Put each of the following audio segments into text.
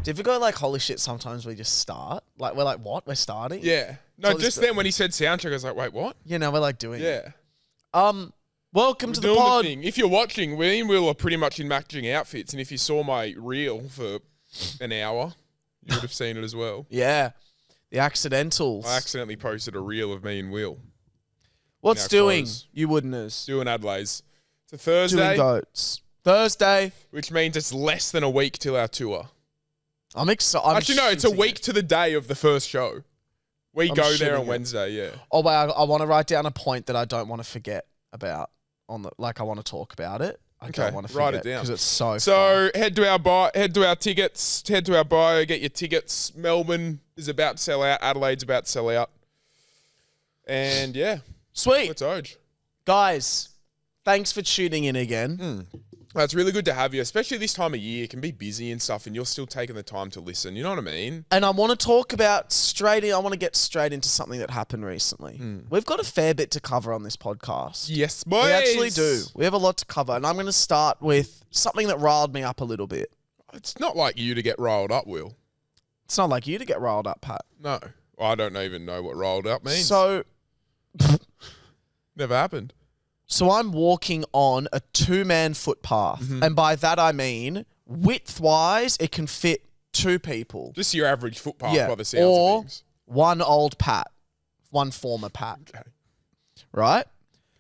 Do you ever go like, holy shit, sometimes we just start? Like, we're like, what? We're starting? Yeah. No, just then when he said soundtrack, I was like, wait, what? Yeah, now we're like doing it. Yeah. Welcome to the pod. Thing. If you're watching, me and Will are pretty much in matching outfits, and if you saw my reel for an hour, you would have seen it as well. Yeah. The accidentals. I accidentally posted a reel of me and Will. What's doing, you wouldn't? Doing Adelaide's. It's a Thursday. Doing goats. Thursday. Which means it's less than a week till our tour. I'm excited. Actually, no, it's a week to the day of the first show. We go there on Wednesday, yeah. Oh, wait, I want to write down a point that I don't want to forget about. I want to talk about it. I don't want to forget write it down because it's so fun. Head to our tickets, head to our bio, get your tickets. Melbourne is about to sell out. Adelaide's about to sell out. And yeah. Sweet. Let's Oj. Guys, thanks for tuning in again. It's really good to have you, especially this time of year. It can be busy and stuff, and you're still taking the time to listen. You know what I mean? And I want to talk about I want to get straight into something that happened recently. We've got a fair bit to cover on this podcast. Yes, boys. We actually do. We have a lot to cover, and I'm going to start with something that riled me up a little bit. It's not like you to get riled up, Will. It's not like you to get riled up, Pat. No. I don't even know what riled up means. So... Never happened. So I'm walking on a 2-man footpath. And by that I mean, width-wise, it can fit 2 people. Just your average footpath by the sounds of things. One old Pat. One former Pat. Okay. Right?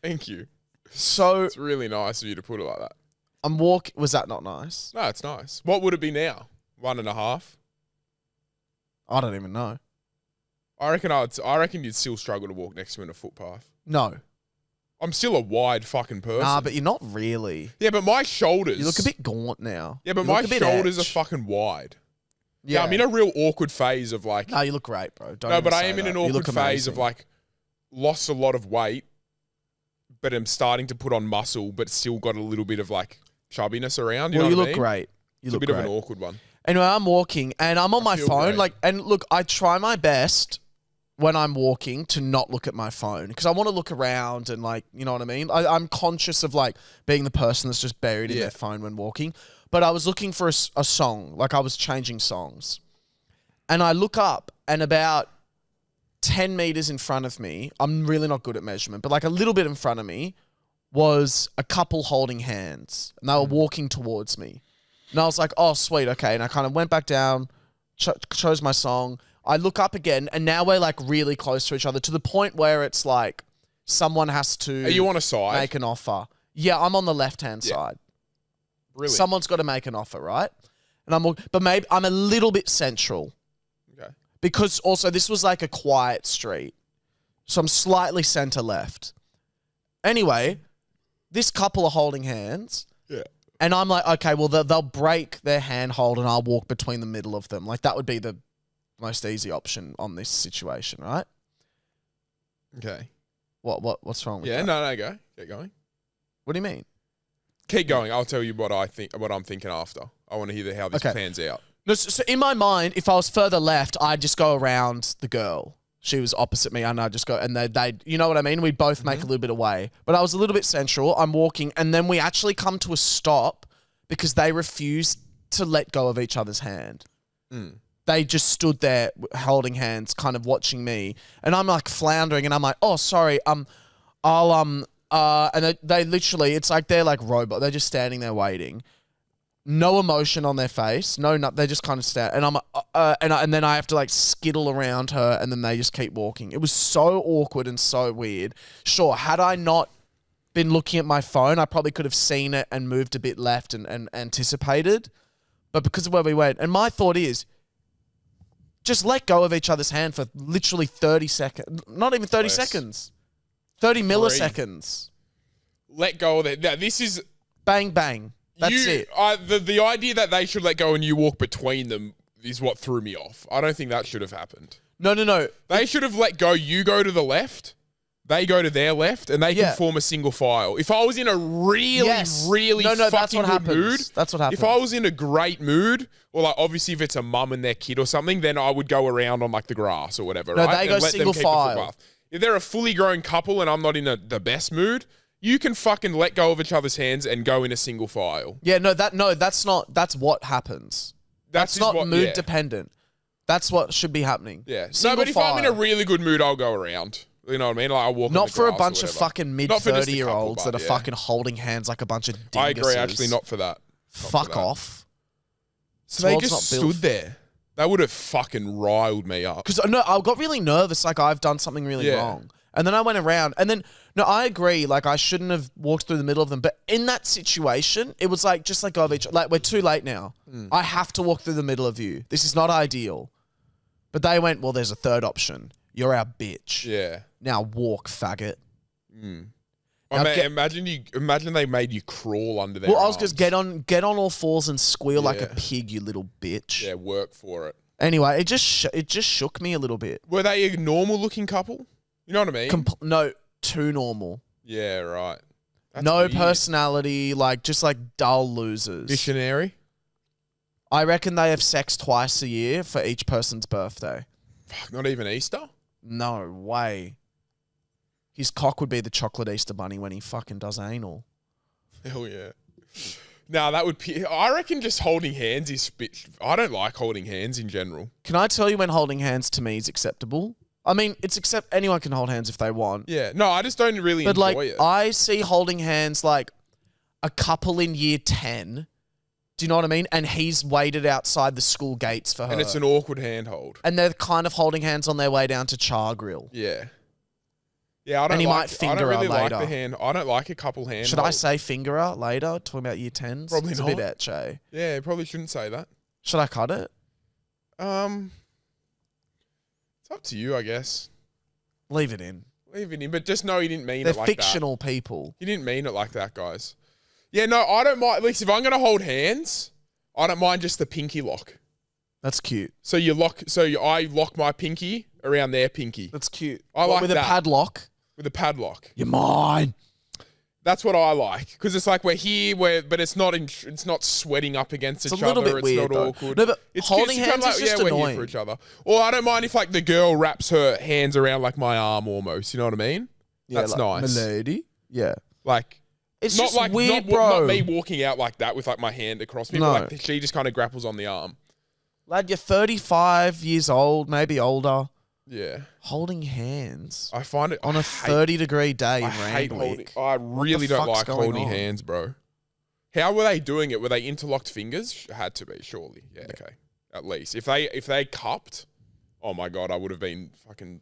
Thank you. So... It's really nice of you to put it like that. I'm walking... Was that not nice? No, it's nice. What would it be now? 1.5? I don't even know. I reckon you'd still struggle to walk next to me in a footpath. No. I'm still a wide fucking person. Nah, but you're not really. Yeah, but my shoulders... You look a bit gaunt now. Yeah, but my shoulders are fucking wide. Yeah, I'm in a real awkward phase of like... No, you look great, bro. I am in an awkward phase of like, lost a lot of weight, but I'm starting to put on muscle, but still got a little bit of like chubbiness around. You know what I mean? Look great. It's a bit of an awkward one. Anyway, I'm walking and I'm on my phone. Great. And look, I try my best when I'm walking to not look at my phone because I want to look around and like, you know what I mean? I'm conscious of like being the person that's just buried in their phone when walking. But I was looking for a song, like I was changing songs. And I look up and about 10 meters in front of me, I'm really not good at measurement, but like a little bit in front of me was a couple holding hands and they were walking towards me. And I was like, oh, sweet, okay. And I kind of went back down, chose my song. I look up again, and now we're like really close to each other to the point where it's like someone has to... Are you on a side? ...make an offer. Yeah, I'm on the left-hand side. Really? Someone's got to make an offer, right? And but maybe I'm a little bit central. Okay. Because also this was like a quiet street. So I'm slightly center-left. Anyway, this couple are holding hands. Yeah. And I'm like, okay, well, they'll break their handhold and I'll walk between the middle of them. Like, that would be the most easy option on this situation, right? Okay. What's wrong with that? Yeah, no, go. Keep going. What do you mean? Keep going. I'll tell you what I'm thinking after. I want to hear how this pans out. No, so in my mind, if I was further left, I'd just go around the girl. She was opposite me, and I'd just go, and they you know what I mean? We'd both make a little bit of way. But I was a little bit central. I'm walking, and then we actually come to a stop because they refused to let go of each other's hand. They just stood there holding hands, kind of watching me. And I'm like floundering, and I'm like, oh, sorry, and they literally, it's like they're like robot. They're just standing there waiting. No emotion on their face. They just kind of stand. And I'm and then I have to like skittle around her, and then they just keep walking. It was so awkward and so weird. Sure, had I not been looking at my phone, I probably could have seen it and moved a bit left and anticipated. But because of where we went, and my thought is, just let go of each other's hand for literally 30 seconds. Not even 30 seconds. 30 milliseconds. Let go of it. Now, this is... Bang, bang. That's it. The idea that they should let go and you walk between them is what threw me off. I don't think that should have happened. No. They should have let go. You go to the left. They go to their left, and they can form a single file. If I was in a really fucking good mood, that's what happens. If I was in a great mood, or like obviously if it's a mum and their kid or something, then I would go around on like the grass or whatever. No, right? they go single file. If they're a fully grown couple and I'm not in the best mood, you can fucking let go of each other's hands and go in a single file. Yeah, that's what happens. That's not mood dependent. That's what should be happening. Yeah. No, but if I'm in a really good mood, I'll go around. You know what I mean? Like I'll walk. Not for a bunch of fucking mid-30-year-olds that are fucking holding hands like a bunch of dinguses. I agree. Actually, not for that. Fuck off. So they just stood there. That would have fucking riled me up. Because no, I got really nervous. Like I've done something really wrong. And then I went around, and then, no, I agree, like, I shouldn't have walked through the middle of them, but in that situation, it was like, just like, like, we're too late now. I have to walk through the middle of you. This is not ideal. But they went, well, there's a third option. You're our bitch. Yeah. Now walk, faggot. Imagine they made you crawl under their Well, I was just get on all fours and squeal like a pig, you little bitch. Yeah, work for it. Anyway, it just shook me a little bit. Were they a normal-looking couple? You know what I mean? No, too normal. Yeah, right. That's no weird. Personality, like just like dull losers. Missionary? I reckon they have sex twice a year for each person's birthday. Fuck, not even Easter? No way. His cock would be the chocolate Easter bunny when he fucking does anal. Hell yeah. No, that would... I reckon just holding hands is... I don't like holding hands in general. Can I tell you when holding hands to me is acceptable? I mean, anyone can hold hands if they want. Yeah. No, I just don't really enjoy it. I see holding hands like a couple in year 10. Do you know what I mean? And he's waited outside the school gates for her. And it's an awkward handhold. And they're kind of holding hands on their way down to Char Grill. Yeah. Yeah, I don't might finger her really later. Like the hand. I don't like a couple hand. Should I say finger her later? Talking about year 10s? Probably it's not. a bit etch, eh? Yeah, probably shouldn't say that. Should I cut it? It's up to you, I guess. Leave it in. Leave it in, but just know he didn't mean They're it like that. They're fictional people. He didn't mean it like that, guys. Yeah, no, I don't mind. At least if I'm going to hold hands, I don't mind just the pinky lock. That's cute. So I lock my pinky around their pinky. That's cute. Like with that. A padlock? With a padlock. You're mine. That's what I like, because it's like we're here, but it's not sweating up against each other. It's a little bit weird, not awkward. No, but it's holding hands is just annoying. We're here for each other. Or I don't mind if like the girl wraps her hands around like my arm almost. You know what I mean? Yeah, that's like, nice. Milady. Yeah. Like it's not just like weird, bro. Not me walking out like that with like my hand across me. No. But like she just kind of grapples on the arm. Lad, you're 35 years old, maybe older. Yeah. Holding hands. I find it on a 30-degree day in Randwick. I really don't like holding hands, bro. How were they doing it? Were they interlocked fingers? Had to be, surely. Yeah, okay. At least. If they cupped, oh my God, I would have been fucking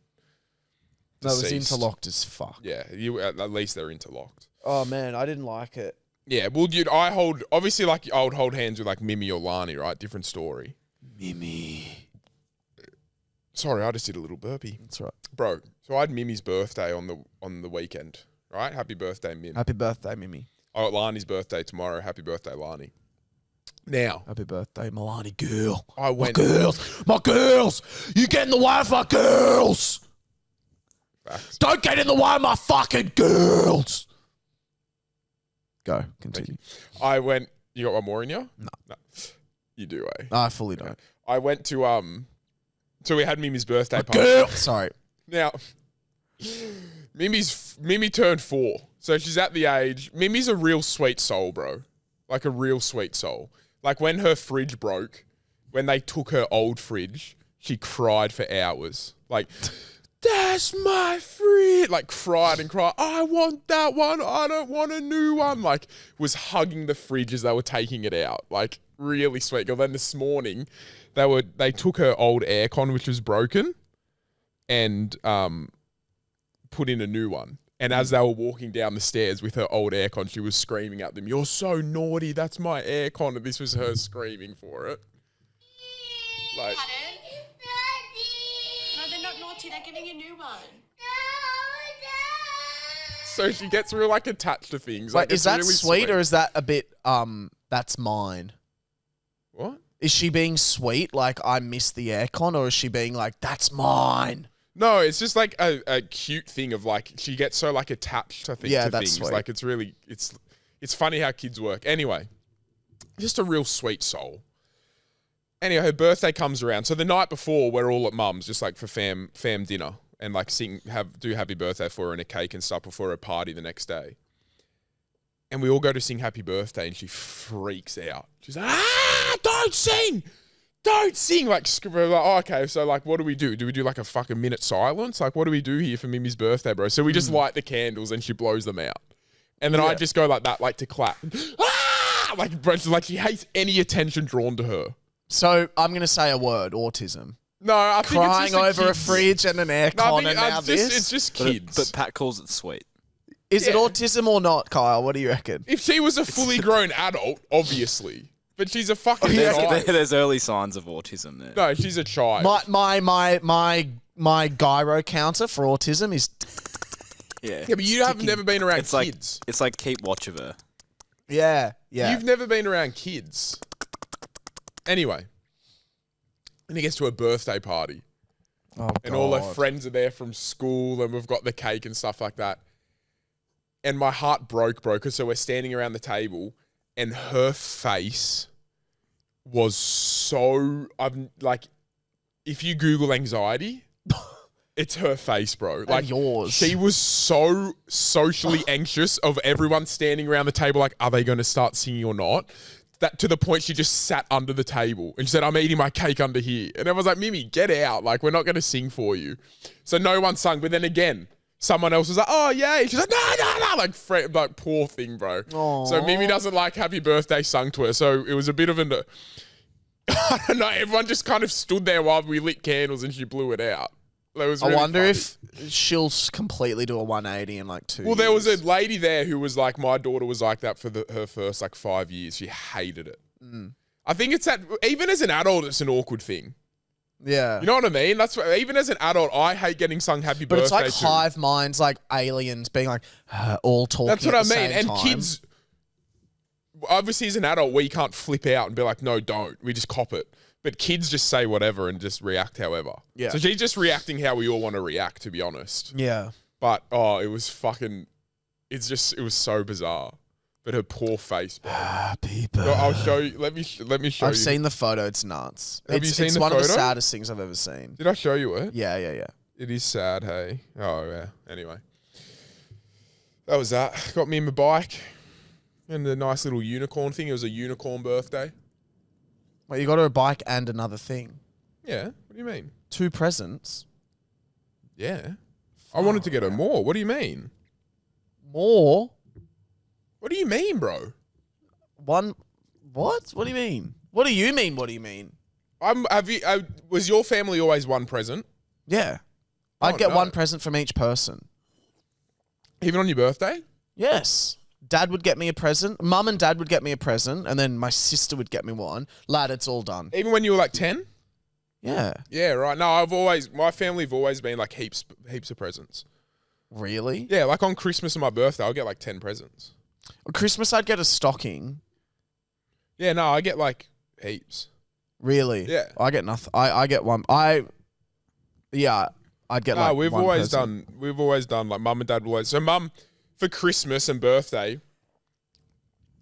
deceased. No, it was interlocked as fuck. Yeah, at least they're interlocked. Oh man, I didn't like it. Yeah, well, dude, I would hold hands with like Mimi or Lani, right? Different story. Mimi. Sorry, I just did a little burpee. That's right. Bro, so I had Mimi's birthday on the weekend, right? Happy birthday, Mim. Happy birthday, Mimi. I got Lani's birthday tomorrow. Happy birthday, Lani. Now. Happy birthday, Milani girl. I went... My girls! You get in the way of my girls! Facts. Don't get in the way of my fucking girls! Go, continue. I went... You got one more in you? No. You do, eh? I fully don't. I went to... So we had Mimi's birthday party. Girl. Sorry. Now, Mimi turned 4. So she's at the age... Mimi's a real sweet soul, bro. Like a real sweet soul. Like when her fridge broke, when they took her old fridge, she cried for hours. Like, that's my fridge. Like cried and cried. I want that one. I don't want a new one. Like was hugging the fridge as they were taking it out. Like really sweet girl. Then this morning... They took her old aircon, which was broken, and put in a new one. And as they were walking down the stairs with her old aircon, she was screaming at them, "You're so naughty, that's my aircon." And this was her screaming for it. Like, no, they're not naughty, they're getting a new one. So she gets real like attached to things. Wait, like, is that really sweet or is that a bit, that's mine? What? Is she being sweet, like I miss the aircon, or is she being like, that's mine? No, it's just like a cute thing of like, she gets so like attached to things. Yeah, that's sweet. Like it's really, it's funny how kids work. Anyway, just a real sweet soul. Anyway, her birthday comes around. So the night before, we're all at mum's, just like for fam dinner and like do happy birthday for her and a cake and stuff before her party the next day. And we all go to sing happy birthday and she freaks out. She's like, don't sing. don't sing. Like, we're like, oh, okay, so like, what do we do? Do we do like a fucking minute silence? Like, what do we do here for Mimi's birthday, bro? So we just light the candles and she blows them out. And then I just go like that, like to clap. Ah! Like, bro, like she hates any attention drawn to her. So I'm going to say a word, autism. No, I think Crying it's just over a fridge and an aircon and now this. It's just kids. But Pat calls it sweet. Is it autism or not, Kyle? What do you reckon? If she was a fully grown adult, obviously. But she's a fucking child. There's early signs of autism there. No, she's a child. My gyro counter for autism is... Yeah. Yeah, but you have never been around It's kids. it's like keep watch of her. Yeah. You've never been around kids. Anyway. And he gets to a birthday party. Oh, and all her friends are there from school and we've got the cake and stuff like that. And my heart broke, bro, because so we're standing around the table and her face was so... I'm like, if you Google anxiety... It's her face, bro. Like yours. She was so socially anxious of everyone standing around the table like, are they going to start singing or not? That to the point she just sat under the table and she said, I'm eating my cake under here. And everyone's like, Mimi, get out. Like, we're not going to sing for you. So no one sung. But then again, someone else was like, oh, yeah. She's like, no. Like, poor thing, bro. Aww. So Mimi doesn't like happy birthday sung to her. So it was a bit of an... I don't know. Everyone just kind of stood there while we lit candles and she blew it out. I wonder if she'll completely do a 180 in like 2 years. Well, there was a lady there who was like, my daughter was like that for her first like 5 years. She hated it. I think it's that, even as an adult, it's an awkward thing. Yeah. You know what I mean? That's what, even as an adult, I hate getting sung happy But birthday it's like hive minds, like aliens being like, all talking That's what I at the mean. same And time. kids, obviously as an adult, we can't flip out and be like, no, don't. We just cop it. But kids just say whatever and just react however. Yeah. So she's just reacting how we all want to react, to be honest. Yeah. But, it was fucking, it was so bizarre. But her poor face, bro. Happy No, I'll show you. Let me show you. I've seen the photo. It's nuts. Have you seen it's the one of the photo? saddest things I've ever seen. Did I show you it? Yeah. It is sad, hey. Oh, yeah. Anyway. That was that. Got me my bike and the nice little unicorn thing. It was a unicorn birthday. Well, you got her a bike and another thing. Yeah. What do you mean? 2 presents. Yeah. I wanted to get her more. What do you mean? More? What do you mean, bro? One? What? What do you mean? What do you mean? What do you mean? Was your family always one present? Yeah. Oh, I'd get no. one present from each person. Even on your birthday? Yes. Dad would get me a present. Mum and Dad would get me a present. And then my sister would get me one. Lad, it's all done. Even when you were like 10? Yeah. Yeah, right. No, my family have always been like heaps of presents. Really? Yeah, like on Christmas and my birthday, I'll get like 10 presents. On Christmas, I'd get a stocking. Yeah, no, I get like heaps. Really? Yeah. I get nothing. I get one. Yeah, I'd get like we've one always present. done like mum and dad will always. So mum for Christmas and birthday,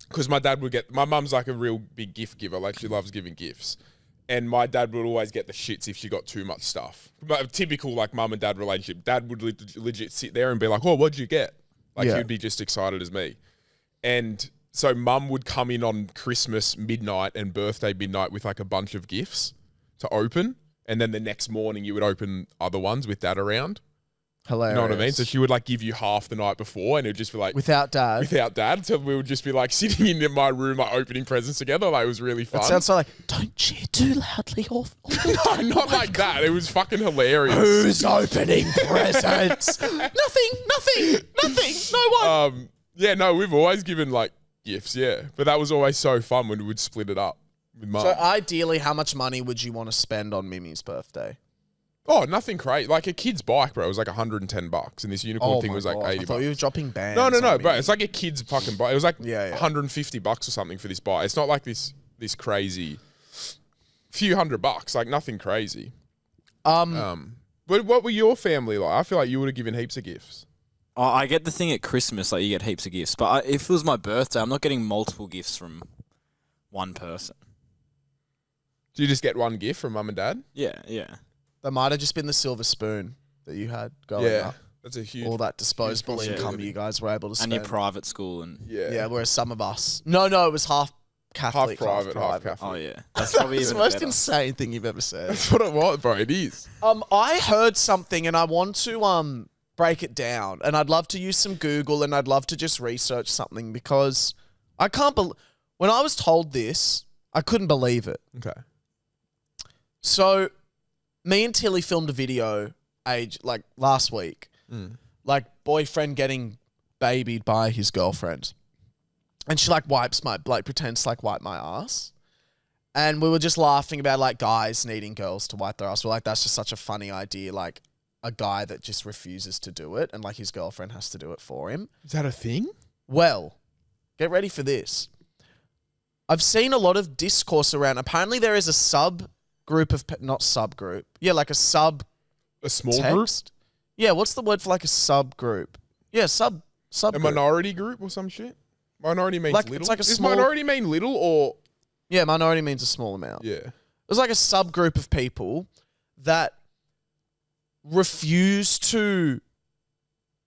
because my mum's like a real big gift giver. Like she loves giving gifts. And my dad would always get the shits if she got too much stuff. But typical like mum and dad relationship. Dad would legit sit there and be like, "Oh, what'd you get?" Like Yeah. he'd be just excited as me. And so mum would come in on Christmas midnight and birthday midnight with like a bunch of gifts to open. And then the next morning you would open other ones with dad around. Hilarious. You know what I mean? So she would like give you half the night before and it would just be like... Without Dad. So we would just be like sitting in my room like opening presents together. Like it was really fun. It sounds so like, don't cheer too loudly off. No, not like that. It was fucking hilarious. Who's opening presents? nothing. No one. Yeah, no, we've always given like gifts, yeah. But that was always so fun when we would split it up with mum. So ideally, how much money would you want to spend on Mimi's birthday? Oh, nothing crazy. Like a kid's bike, bro, it was like $110. And this unicorn thing my was like God. $80. I thought you were dropping bands. No, on bro. Mimi. It's like a kid's fucking bike. It was like Yeah. $150 or something for this bike. It's not like this crazy few $100, like nothing crazy. But what were your family like? I feel like you would have given heaps of gifts. Oh, I get the thing at Christmas, like you get heaps of gifts. But if it was my birthday, I'm not getting multiple gifts from one person. Do you just get one gift from mum and dad? Yeah. That might have just been the silver spoon that you had going up. That's a huge... All that disposable huge income possibility. you guys were able to And spend. your private school and... Yeah. Yeah, whereas some of us... No, it was half Catholic, half private, half private. Catholic. Oh yeah, that's probably It's the even most better. insane thing you've ever said. That's what it was, bro. It is. I heard something and I want to break it down, and I'd love to use some Google, and I'd love to just research something because I can't when I was told this, I couldn't believe it. Okay. So, me and Tilly filmed a video last week. Like boyfriend getting babied by his girlfriend. And she pretends to wipe my ass. And we were just laughing about like guys needing girls to wipe their ass. We're like, that's just such a funny idea. Like a guy that just refuses to do it and like his girlfriend has to do it for him. Is that a thing? Well, get ready for this. I've seen a lot of discourse around. Apparently there is a subgroup of, not subgroup. Yeah, like a sub A small group? text. Yeah, what's the word for like a subgroup? Yeah, subgroup. A minority group or some shit? Minority means Like, little. it's like a Does small- minority mean little or... Yeah, minority means a small amount. Yeah. There's like a subgroup of people that refuse to.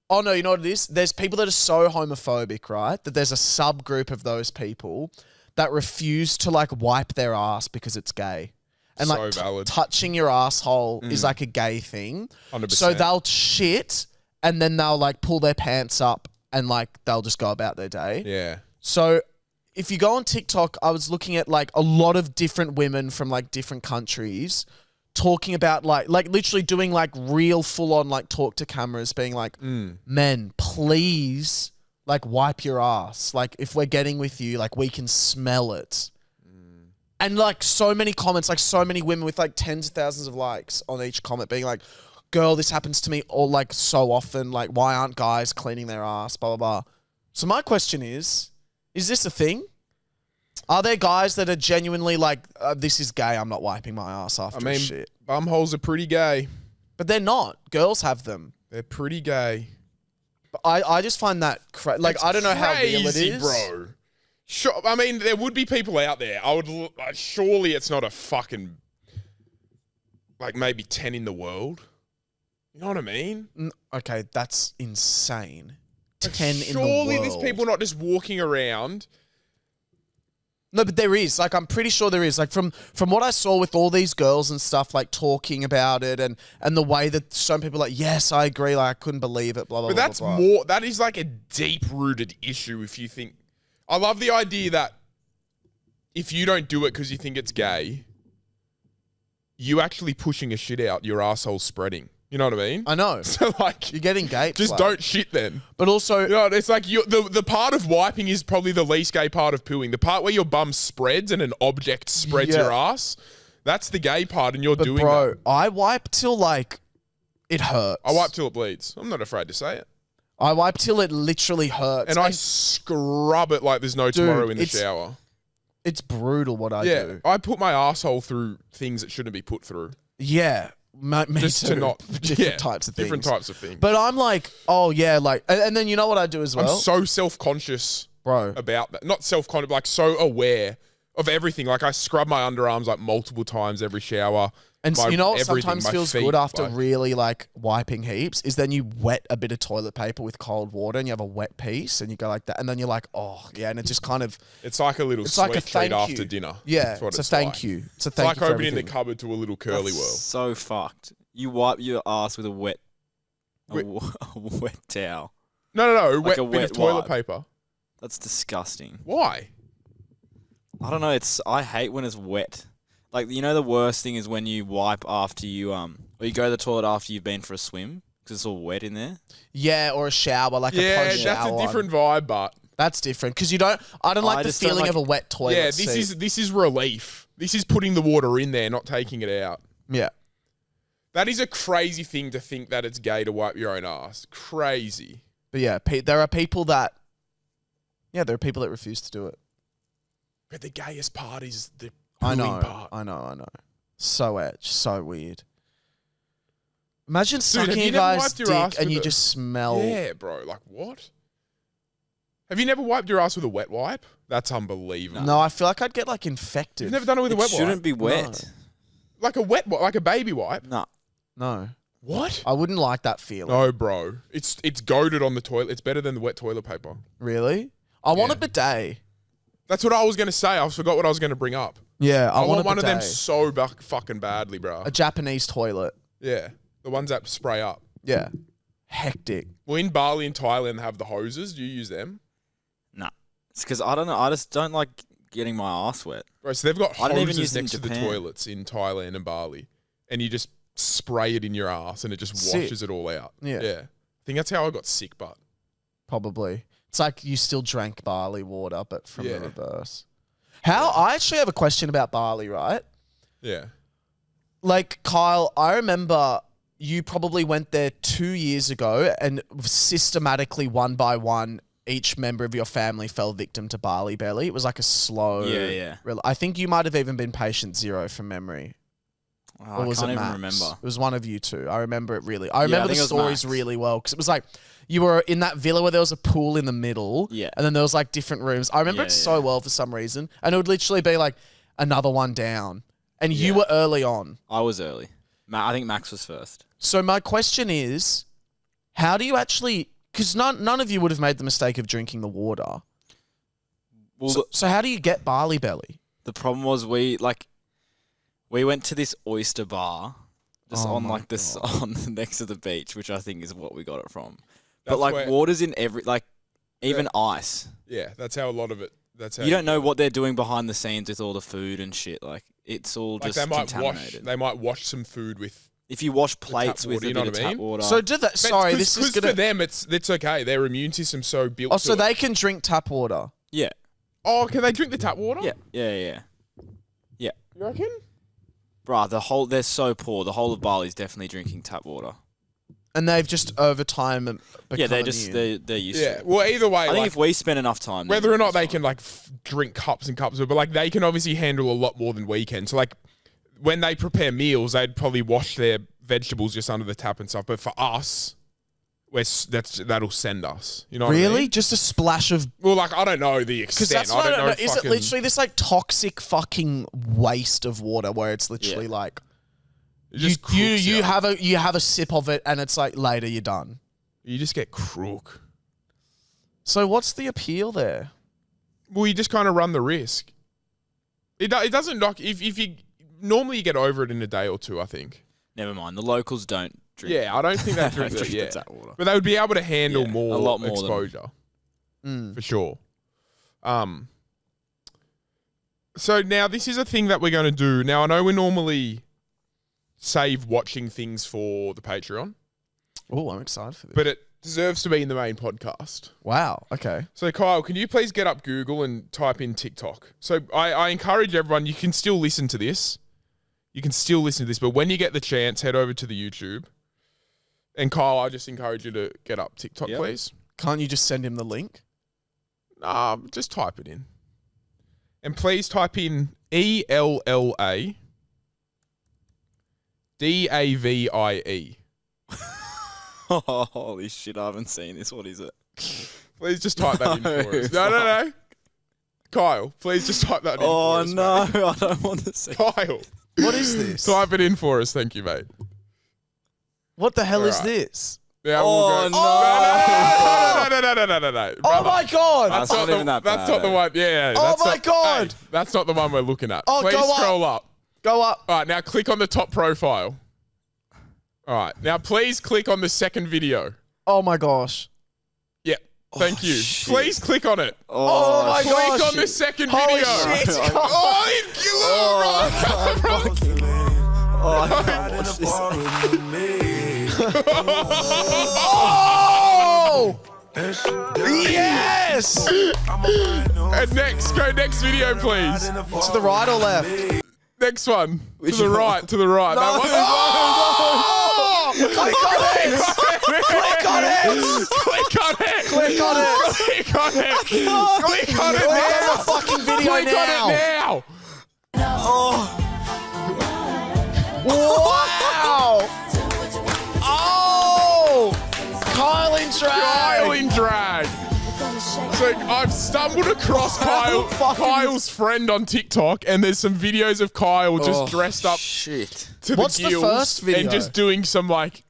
Oh no, you know what it is? There's people that are so homophobic, right? That there's a subgroup of those people that refuse to like wipe their ass because it's gay. And So like valid. touching your asshole is like a gay thing. 100%. So they'll shit and then they'll like pull their pants up and like they'll just go about their day. Yeah. So if you go on TikTok, I was looking at like a lot of different women from like different countries talking about like literally doing like real full on like talk to cameras being like, men, please like wipe your ass. Like if we're getting with you, like we can smell it. And like so many comments, like so many women with like tens of thousands of likes on each comment being like, girl, this happens to me all like so often. Like why aren't guys cleaning their ass? Blah, blah, blah. So my question is this a thing? Are there guys that are genuinely like, this is gay, I'm not wiping my ass after shit? Bumholes are pretty gay. But they're not. Girls have them. They're pretty gay. But I just find that crazy. Like, That's I don't know how real it crazy, is. bro. Sure, I mean, there would be people out there. Surely it's not a fucking, like maybe 10 in the world. You know what I mean? Okay, that's insane. Like, 10 in the surely world. there's people not just walking around. No, but there is. Like, I'm pretty sure there is. Like, from what I saw with all these girls and stuff, like, talking about it and the way that some people are like, yes, I agree. Like, I couldn't believe it, blah, blah, But blah, that's blah, blah. more, that is like a deep-rooted issue if you think, I love the idea that if you don't do it because you think it's gay, you actually pushing a shit out, your asshole's spreading. You know what I mean? I know. So like, You're getting gay. just don't shit then. But also, You know, it's like the part of wiping is probably the least gay part of pooing. The part where your bum spreads and an object spreads Yeah. your ass, that's the gay part, and you're but doing bro, that. I wipe till like it hurts. I wipe till it bleeds. I'm not afraid to say it. I wipe till it literally hurts. And I scrub it like there's no tomorrow in the it's- shower. It's brutal what I Yeah, do. I put my asshole through things that shouldn't be put through. Yeah. Me Just too. to not different types of things. Different types of things. But I'm like, oh yeah, like, and then you know what I do as well, I'm so self-conscious bro. about that. Not self-conscious, but like so aware of everything. Like I scrub my underarms like multiple times every shower. And My you know what everything, sometimes my feels feet, good after like- really like wiping heaps is then you wet a bit of toilet paper with cold water and you have a wet piece and you go like that and then you're like, oh yeah, and it just kind of It's like a little it's sweet like a treat thank after you. dinner. Yeah, That's what it's a thank like. you. It's a It's thank like you for opening the everything. cupboard to a little curly world. So fucked. You wipe your ass with a wet Wet- a wet towel. No. Like a Wet bit wet of toilet wipe. paper. That's disgusting. Why? I don't know. I hate when it's wet. Like, you know, the worst thing is when you wipe after you or you go to the toilet after you've been for a swim because it's all wet in there. Yeah, or a shower, like a Yeah, post that's shower. a different vibe, but That's different because I don't I like the just don't feeling like- of a wet toilet. yeah, seat. this is relief. This is putting the water in there, not taking it out. Yeah. That is a crazy thing to think that it's gay to wipe your own ass. Crazy. But yeah, there are people that refuse to do it. But the gayest part is the I pooing know, part. I know. So edge, so weird. Imagine have sucking you a never guy's wiped your dick ass and with you a- just smell. Yeah, bro. Like, what? Have you never wiped your ass with a wet wipe? That's unbelievable. No, I feel like I'd get like infected. You've never done it with a It wet shouldn't wipe? be wet. Like a wet wipe, like a baby wipe? No. No, What? I wouldn't like that feeling. No, bro. It's goated on the toilet. It's better than the wet toilet paper. Really? I want a Yeah. bidet. That's what I was going to say. I forgot what I was going to bring up. Yeah, I want one of them so fucking badly, bro. A Japanese toilet. Yeah. The ones that spray up. Yeah. Hectic. Well, in Bali and Thailand, they have the hoses. Do you use them? Nah. It's because I don't know. I just don't like getting my ass wet. Bro, so they've got I don't even hoses use it in next to the Japan. toilets in Thailand and Bali. And you just spray it in your ass and it just Sick. washes it all out. Yeah. Yeah. I think that's how I got sick, but. Probably. It's like you still drank barley water, but from the Yeah. reverse. I actually have a question about barley, right? Yeah. Like, Kyle, I remember you probably went there 2 years ago and systematically, one by one, each member of your family fell victim to barley belly. It was like a slow... Yeah. I think you might have even been patient zero from memory. Oh, Or was I can't it even Max? remember. It was one of you two. I remember it really. I remember think the it was stories Max. really well because it was like you were in that villa where there was a pool in the middle. Yeah. And then there was like different rooms. I remember Yeah, it so well for some reason. And it would literally be like another one down. And you Yeah. were early on. I was early. I think Max was first. So my question is, how do you actually... Because none of you would have made the mistake of drinking the water. Well, So how do you get barley belly? the problem was we went to this oyster bar just Oh on my like this on next to the beach, which I think is what we got it from. But That's like where- water's in every even ice. Yeah. That's how a lot of it. That's how You don't know what they're doing behind the scenes with all the food and shit. Like it's all Like just they might contaminated. they might wash some food with. If you wash plates tap with water, a you know bit what of I tap mean? water, So did that... Sorry, this is Because going for them, it's okay. Their immune system's so built. Oh, to so it. they can drink tap water. yeah, Oh, can they drink the tap water? yeah. You reckon? Bruh, they're so poor. The whole of Bali's definitely drinking tap water. And they've just over time become Yeah, they're immune. they're used Yeah. to it. Well, either way, I think like, if we spend enough time, whether then or not it's they fine. can like drink cups and cups of it, but like they can obviously handle a lot more than we can. So like when they prepare meals, they'd probably wash their vegetables just under the tap and stuff. But for us, that'll send us. You know what I Really? mean? Just a splash of... Well, like I don't know the Because extent. that's what I don't know. Is it literally this like toxic fucking waste of water where it's literally Yeah. like It just you crooks you have a sip of it and it's like later you're done. you just get crook. So what's the appeal there? Well, you just kind of run the risk. It doesn't knock if you normally you get over it in a day or two. I think. Never mind. The locals don't drink. Yeah, I don't think they Don't drink it. drink the Yeah, tap water. but they would be able to handle Yeah, more, a lot more than- exposure Mm. for sure. So now this is a thing that we're going to do. Now I know we normally save watching things for the Patreon, Oh, I'm excited for this. but it deserves to be in the main podcast. Wow. Okay. So Kyle, can you please get up Google and type in TikTok? So I encourage everyone, you can still listen to this. You can still listen to this, but when you get the chance, head over to the YouTube. And Kyle, I just encourage you to get up TikTok, Yep. please. Can't you just send him the link? Just type it in. And please type in ELLA DAVIE. Holy shit! I haven't seen this. What is it? Please just type that in for us. No, No. Kyle, please just type that in for Oh us. no! mate. I don't want to see. Kyle, What is this? type it in for us. Thank you, mate. What the hell is Alright. this? Yeah, Oh, we'll go. No. Oh my god! That's not even that That's bad, not the eh? one. Yeah. Oh that's my not- God. hey, that's not the one we're looking at. Oh, Please go up. scroll up. Go up. All right, now click on the top profile. All right, now please click on the second video. Oh my gosh. Yeah, thank you. shit. Please click on it. Oh my Click gosh. on the second Holy video. shit. Oh, Oh! Yes! And next video, please. To the right or left? Next one. Which to the one? right. To the right. That one. Oh! Click on it! Click on it! Click on it. Click on it! Click on it. Click on it Click now. on the fucking video Click now! on it now. Wow! Oh! Kyle in Kyle drag! in drag. So I've stumbled across Kyle's friend on TikTok, and there's some videos of Kyle just dressed up Shit. to What's the the gills first video? and just doing some like.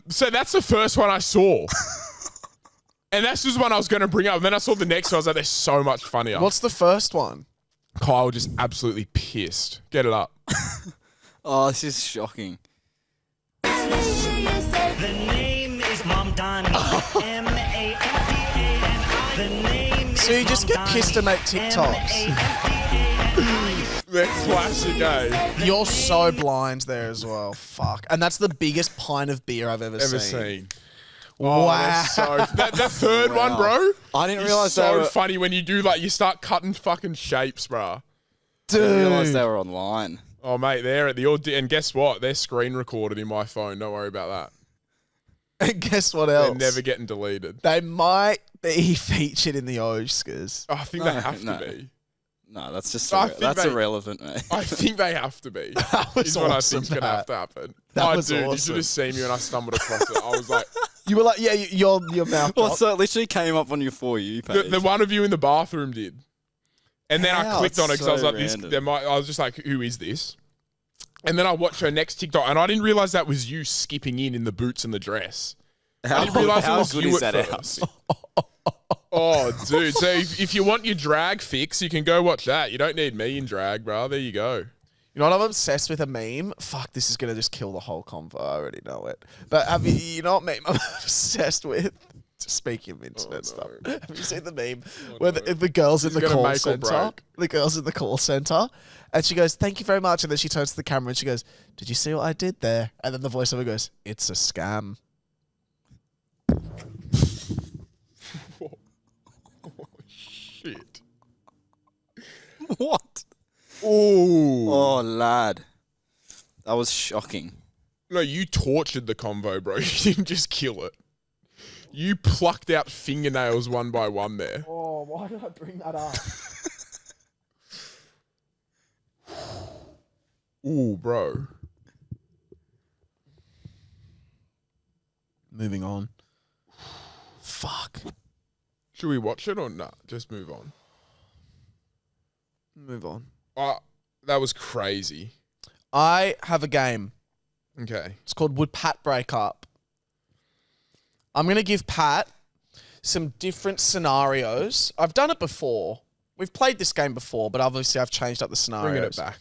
So that's the first one I saw. And that's just one I was going to bring up. And then I saw the next one. I was like, they're so much funnier. What's the first one? Kyle just absolutely pissed. Get it up. Oh, this is shocking. The name is Mom Donnie. M-A-M-D-A-N-I. The name So you just get pissed to make TikToks. They're classic, eh? You're so blind there as well. Fuck. And that's the biggest pint of beer I've ever seen. Oh, Wow. The third one, bro. I didn't Is realize so they were, funny when you do like you start cutting fucking shapes, bro. I didn't realize Dude. they were online. Oh mate, they're at the and guess what? They're screen recorded in my phone. Don't worry about that. And guess what else? They're never getting deleted. They might be featured in the Oscars. Oh, I think they have No. to be. No, that's just I think that's they- irrelevant, mate. I think they have to be. That was is what I awesome, think's gonna have to Matt. happen. That Oh, was dude, you awesome. should have seen me when I stumbled across it. I was like, You were like, yeah, your mouth Well, dropped. so it literally came up on your For You page. the one of you in the bathroom did. And then I How? clicked on it because I was So like, random. I was just like, who is this? And then I watched her next TikTok, and I didn't realize that was you skipping in the boots and the dress. I didn't realize it was good you is at that first. Oh, dude. So if you want your drag fix, you can go watch that. You don't need me in drag, bro. There you go. You know what? I'm obsessed with a meme. Fuck, this is going to just kill the whole convo. I already know it. But you know what meme I'm obsessed with? Speaking of internet stuff. Have you seen the meme where the girl's in the gonna call make or center? break. The girl's in the call center. And she goes, thank you very much. And then she turns to the camera and she goes, did you see what I did there? And then the voiceover goes, it's a scam. Shit. What? Ooh. Oh, lad. That was shocking. No, you tortured the convo, bro. You didn't just kill it. You plucked out fingernails one by one there. Oh, why did I bring that up? Ooh, bro. Moving on. Fuck. Should we watch it or not? Just move on. Move on. That was crazy. I have a game. Okay. It's called Would Pat Break Up? I'm going to give Pat some different scenarios. I've done it before. We've played this game before, but obviously I've changed up the scenarios. Bringing it back.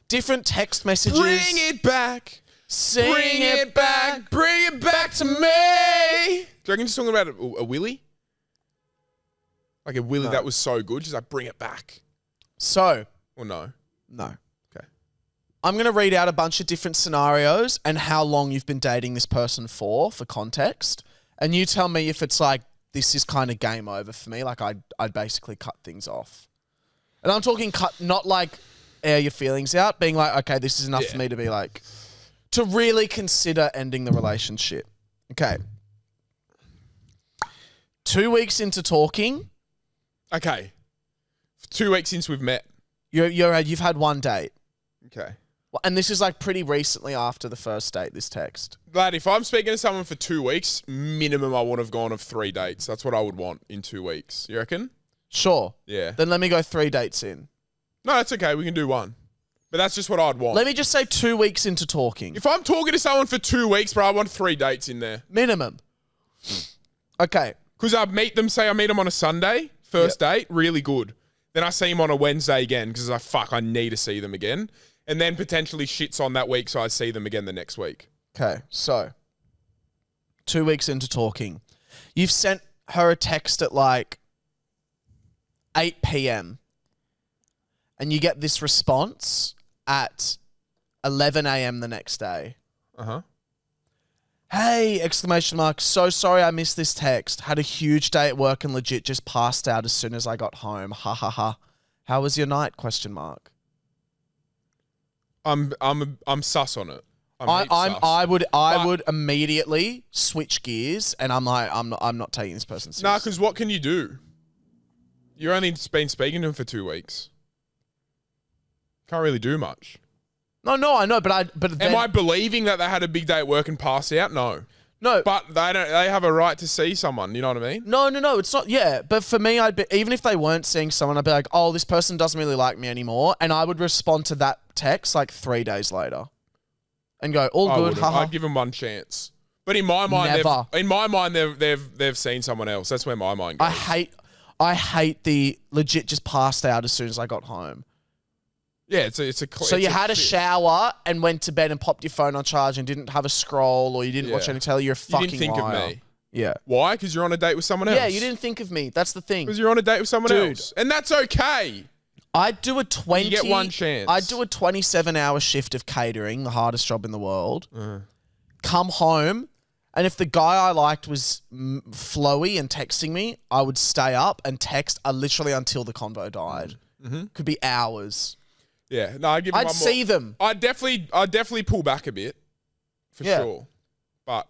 Different text messages. Bring it back. Sing Bring it back. Bring it back to me. Do you reckon she's talking about a willy? Like a willy No. that was so good. She's like, bring it back. So, Or no? no. Okay. I'm going to read out a bunch of different scenarios and how long you've been dating this person for context. And you tell me if it's like, this is kind of game over for me. Like, I'd basically cut things off. And I'm talking cut, not like air your feelings out, being like, okay, this is enough for me to be like, to really consider ending the relationship. Okay. 2 weeks into talking, Okay. 2 weeks since we've met. you've had one date. Okay. And this is like pretty recently after the first date, this text. Lad, if I'm speaking to someone for 2 weeks, minimum I would have gone of 3 dates. That's what I would want in 2 weeks. You reckon? Sure. Yeah. Then let me go 3 dates in. No, that's okay. We can do one. But that's just what I'd want. Let me just say 2 weeks into talking. If I'm talking to someone for 2 weeks, bro, I want 3 dates in there. Minimum. Okay. Because I meet them on a Sunday, first date, really good. Then I see him on a Wednesday again because I need to see them again. And then potentially shits on that week, so I see them again the next week. Okay. So 2 weeks into talking. You've sent her a text at like 8 p.m. and you get this response at 11 a.m. the next day. Uh-huh. Hey, exclamation mark. So sorry I missed this text. Had a huge day at work and legit just passed out as soon as I got home. Ha ha ha. How was your night? Question mark. I'm sus on it. I would immediately switch gears and I'm like, I'm not taking this person seriously. Nah, because what can you do? You've only been speaking to him for 2 weeks. Can't really do much. No, I know, but Am I believing that they had a big day at work and passed out? No. No. But they have a right to see someone, you know what I mean? No, it's not. Yeah, but for me, even if they weren't seeing someone, I'd be like, oh, this person doesn't really like me anymore. And I would respond to that text like 3 days later and go, all good, wouldn't. haha. I'd give him one chance. But in my mind, Never. they've seen someone else. That's where my mind goes. I hate the legit just passed out as soon as I got home. Yeah, it's a. So you had a shower and went to bed and popped your phone on charge and didn't have a scroll or you didn't watch any telly. You're a fucking You didn't think liar. of me. Yeah. Why? Because you're on a date with someone else. Yeah, you didn't think of me. That's the thing. Because you're on a date with someone else, and that's okay. I'd do a 20. You get one chance. I'd do a 27-hour shift of catering, the hardest job in the world. Come home, and if the guy I liked was flowy and texting me, I would stay up and text literally until the convo died. Could be hours. Yeah, no, I'd see them. I'd definitely pull back a bit, for sure. But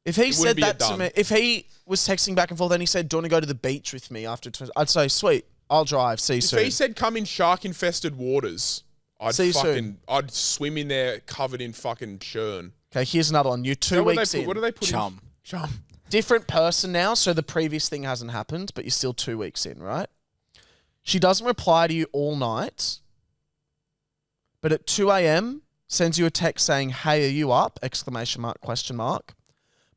if he said that to me, if he was texting back and forth, and he said, "Do you want to go to the beach with me after?" I'd say, "Sweet, I'll drive. See you soon." If he said, "Come in shark-infested waters," I'd swim in there covered in fucking churn. Okay, here's another one. You're 2 weeks in. What do they put Chum. in? Chum. Different person now, so the previous thing hasn't happened, but you're still 2 weeks in, right? She doesn't reply to you all night, but at 2 a.m. sends you a text saying, "Hey, are you up?" Exclamation mark, question mark.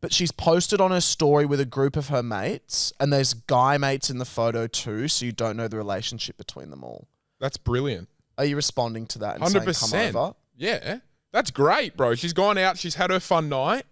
But she's posted on her story with a group of her mates, and there's guy mates in the photo too, so you don't know the relationship between them all. That's brilliant. Are you responding to that and saying, 100%. "Come over"? Yeah. That's great, bro. She's gone out, she's had her fun night,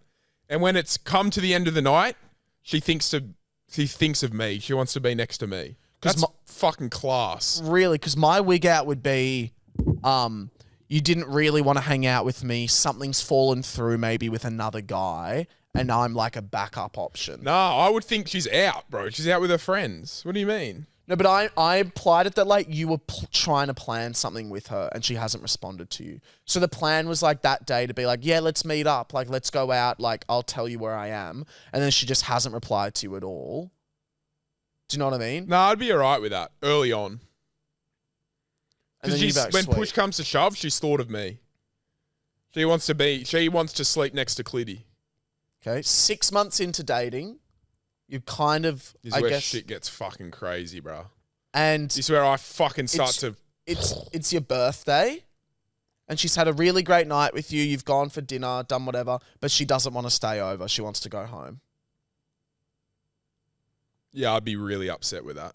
and when it's come to the end of the night, she thinks of me. She wants to be next to me. That's fucking class. Really, because my wig out would be, you didn't really want to hang out with me. Something's fallen through maybe with another guy, and I'm like a backup option. No, I would think she's out, bro. She's out with her friends. What do you mean? No, but I implied it that like you were trying to plan something with her and she hasn't responded to you. So the plan was like that day to be like, yeah, let's meet up. Like, let's go out. Like, I'll tell you where I am. And then she just hasn't replied to you at all. Do you know what I mean? No, I'd be all right with that early on. Because when push comes to shove, she's thought of me. She wants to sleep next to Clitty. Okay. 6 months into dating, you kind of, This is where shit gets fucking crazy, bro. And this is where I fucking start to... It's your birthday, and she's had a really great night with you. You've gone for dinner, done whatever, but she doesn't want to stay over. She wants to go home. Yeah, I'd be really upset with that.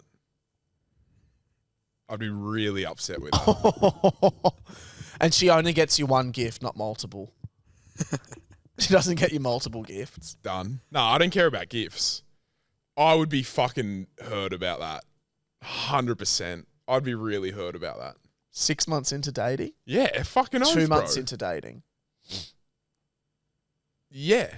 I'd be really upset with that. And she only gets you one gift, not multiple. She doesn't get you multiple gifts. Done. No, I don't care about gifts. I would be fucking hurt about that. 100%. I'd be really hurt about that. 6 months into dating? Yeah, fucking oath, 2 months bro. into dating. Yeah.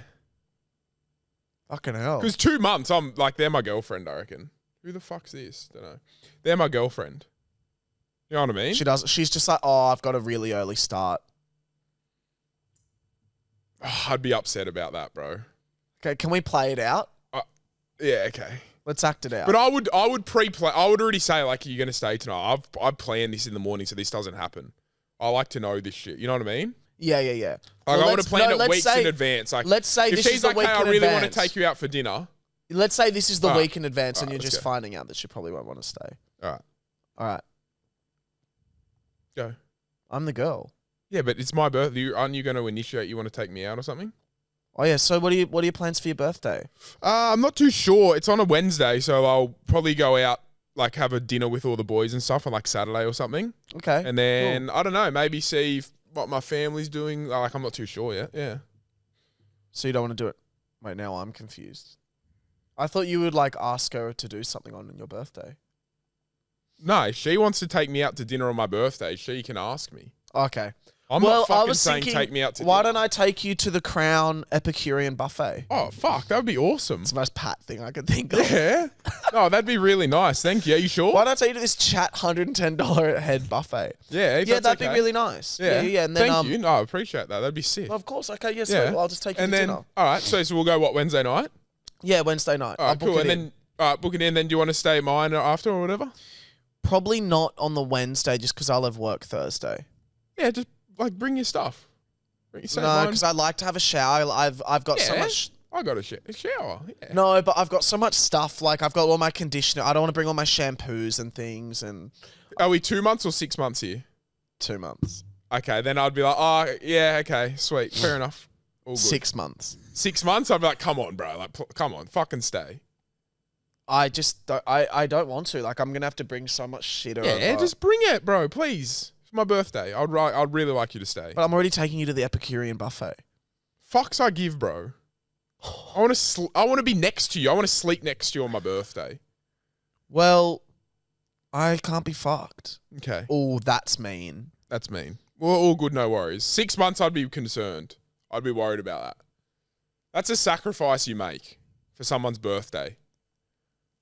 Fucking hell. Because 2 months, I'm like, they're my girlfriend, I reckon. Who the fuck's this? Don't know. They're my girlfriend. You know what I mean? She's just like, oh, I've got a really early start. Oh, I'd be upset about that, bro. Okay, can we play it out? Yeah, okay. Let's act it out. But I would pre-play. I would already say, like, you're going to stay tonight. I've planned this in the morning so this doesn't happen. I like to know this shit. You know what I mean? Yeah. Like, I would have planned it weeks in advance. Like, let's say if this she's is the like, week hey, in I really advance. want to take you out for dinner. Let's say this is the All week right. in advance and All you're right, just let's go. finding out that she probably won't want to stay. All right. All right. Go. I'm the girl. Yeah, but it's my birthday. Aren't you going to initiate? You want to take me out or something? Oh, yeah. So what are your plans for your birthday? I'm not too sure. It's on a Wednesday, so I'll probably go out, like, have a dinner with all the boys and stuff on, like, Saturday or something. Okay. And then, I don't know, maybe see what my family's doing. Like, I'm not too sure yet. Yeah. So you don't want to do it? Wait, now I'm confused. I thought you would, like, ask her to do something on your birthday. No, if she wants to take me out to dinner on my birthday, she can ask me. Okay. I'm not fucking saying take me out to dinner. Why don't I take you to the Crown Epicurean Buffet? Oh, fuck. That would be awesome. It's the most Pat thing I could think of. Yeah. Oh, that'd be really nice. Thank you. Are you sure? Why don't I take you to this chat $110 a head buffet? Yeah, if Yeah, that's that'd be okay. really nice. Yeah. Yeah. And then, Thank you. No, I appreciate that. That'd be sick. Of course. Okay, yes. Yeah. Well, I'll just take you And to then, dinner. all right. So we'll go, what, Wednesday night? Yeah, Wednesday night. All I'll right, book cool. it And in. then, all right, book it in. Then do you want to stay at mine after or whatever? Probably not on the Wednesday just because I'll have work Thursday. Yeah, just, like, bring your stuff. Bring your No, because I like to have a shower. I've got so Yeah. much... I got a shower. Yeah. No, but I've got so much stuff. Like, I've got all my conditioner. I don't want to bring all my shampoos and things and... Are we 2 months or 6 months here? 2 months. Okay, then I'd be like, oh, yeah, okay, sweet, fair enough. All good. 6 months. 6 months, I'd be like, come on, bro. Like, come on, fucking stay. I just don't, I don't want to. Like, I'm gonna have to bring so much shit over. Yeah, just bring it, bro, please. It's my birthday. I'd really like you to stay. But I'm already taking you to the Epicurean buffet. Fucks I give, bro. I want to be next to you. I want to sleep next to you on my birthday. Well, I can't be fucked. Okay. Oh, that's mean. That's mean. Well, all good, no worries. 6 months, I'd be concerned. I'd be worried about that. That's a sacrifice you make for someone's birthday.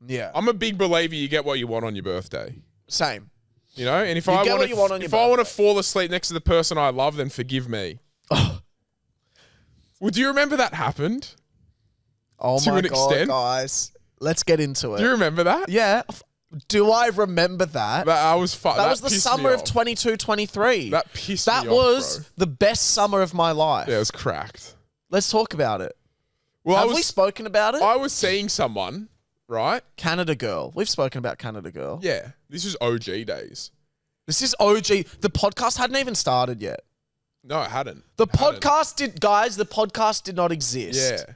Yeah. I'm a big believer you get what you want on your birthday. Same. You know? And if You I get want what you want on your if I want to birthday. fall asleep next to the person I love, then forgive me. Oh, Would you remember that happened? oh To my an God, extent. guys. Let's get into it. Do you remember that? Yeah. Do I remember that? That was fun. That was the pissed summer me of off. 22-23. That pissed That me off, was bro. the best summer of my life. Yeah, it was cracked. Let's talk about it. Well, Have we spoken about it? I was seeing someone, right? Canada Girl. We've spoken about Canada Girl. Yeah. This is OG days. This is OG. The podcast hadn't even started yet. No, it hadn't. The It hadn't. podcast did not exist. Yeah.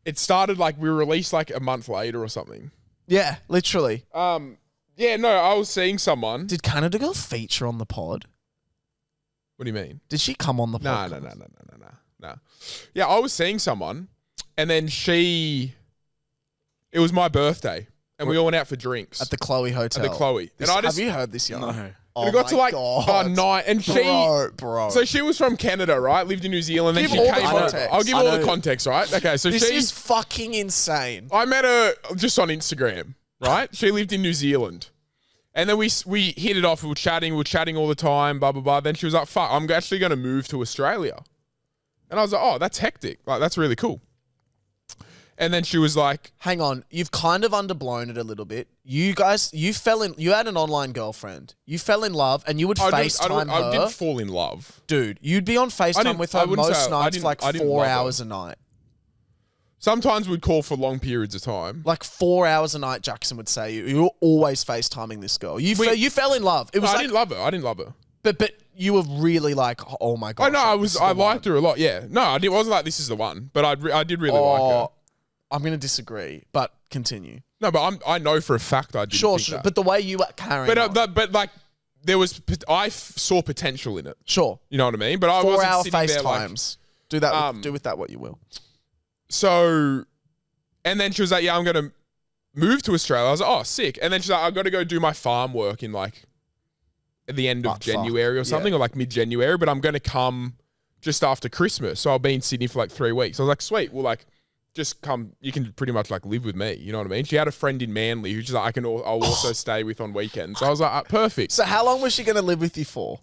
It started like we were released like a month later or something. Yeah, literally. Yeah, no, I was seeing someone. Did Canada Girl feature on the pod? What do you mean? Did she come on the No, podcast? no. Yeah, I was seeing someone, and then it was my birthday, and we all went out for drinks At the Chloe Hotel. At the Chloe. This- And I just- have you heard this, Young? No. Oh it got my to like God. 9, and she. Bro. So she was from Canada, right? Lived in New Zealand. Then Give she all the came over. context. I'll give I all the know. context, right? Okay, so This she. is fucking insane. I met her just on Instagram, right? She lived in New Zealand. And then we hit it off. We were chatting all the time, blah, blah, blah. Then she was like, fuck, I'm actually going to move to Australia. And I was like, oh, that's hectic. Like, that's really cool. And then she was like, Hang on, you've kind of underblown it a little bit. You guys, you had an online girlfriend. You fell in love, and you would FaceTime I her. didn't fall in love. Dude, you'd be on FaceTime didn't- with I her wouldn't most say- I nights didn't- for like I didn't 4 love her. hours a night. Sometimes we'd call for long periods of time. Like 4 hours a night, Jackson would say. You were always FaceTiming this girl. You fell in love. It was I like, didn't love her. I didn't love her. but you were really like, oh my God. Oh, no, I liked her a lot. Yeah. No, it wasn't like this is the one, but I did really like her. I'm going to disagree, but continue. No, but I know for a fact I didn't Sure, think that. but the way you were carrying on. But like, I saw potential in it. Sure. You know what I mean? But I 4 wasn't hour sitting there like, FaceTimes. Do that. Do with that what you will. so, and then she was like, yeah, I'm going to move to Australia. I was like, oh, sick. And then she's like, I've got to go do my farm work in like at the end of Fuck. January or something, Yeah. or like mid-January, but I'm going to come just after Christmas. So I'll be in Sydney for like 3 weeks. I was like, sweet. Well, like, just come. You can pretty much like live with me. You know what I mean? She had a friend in Manly who's just like, I'll also stay with on weekends. So I was like, perfect. So how long was she going to live with you for?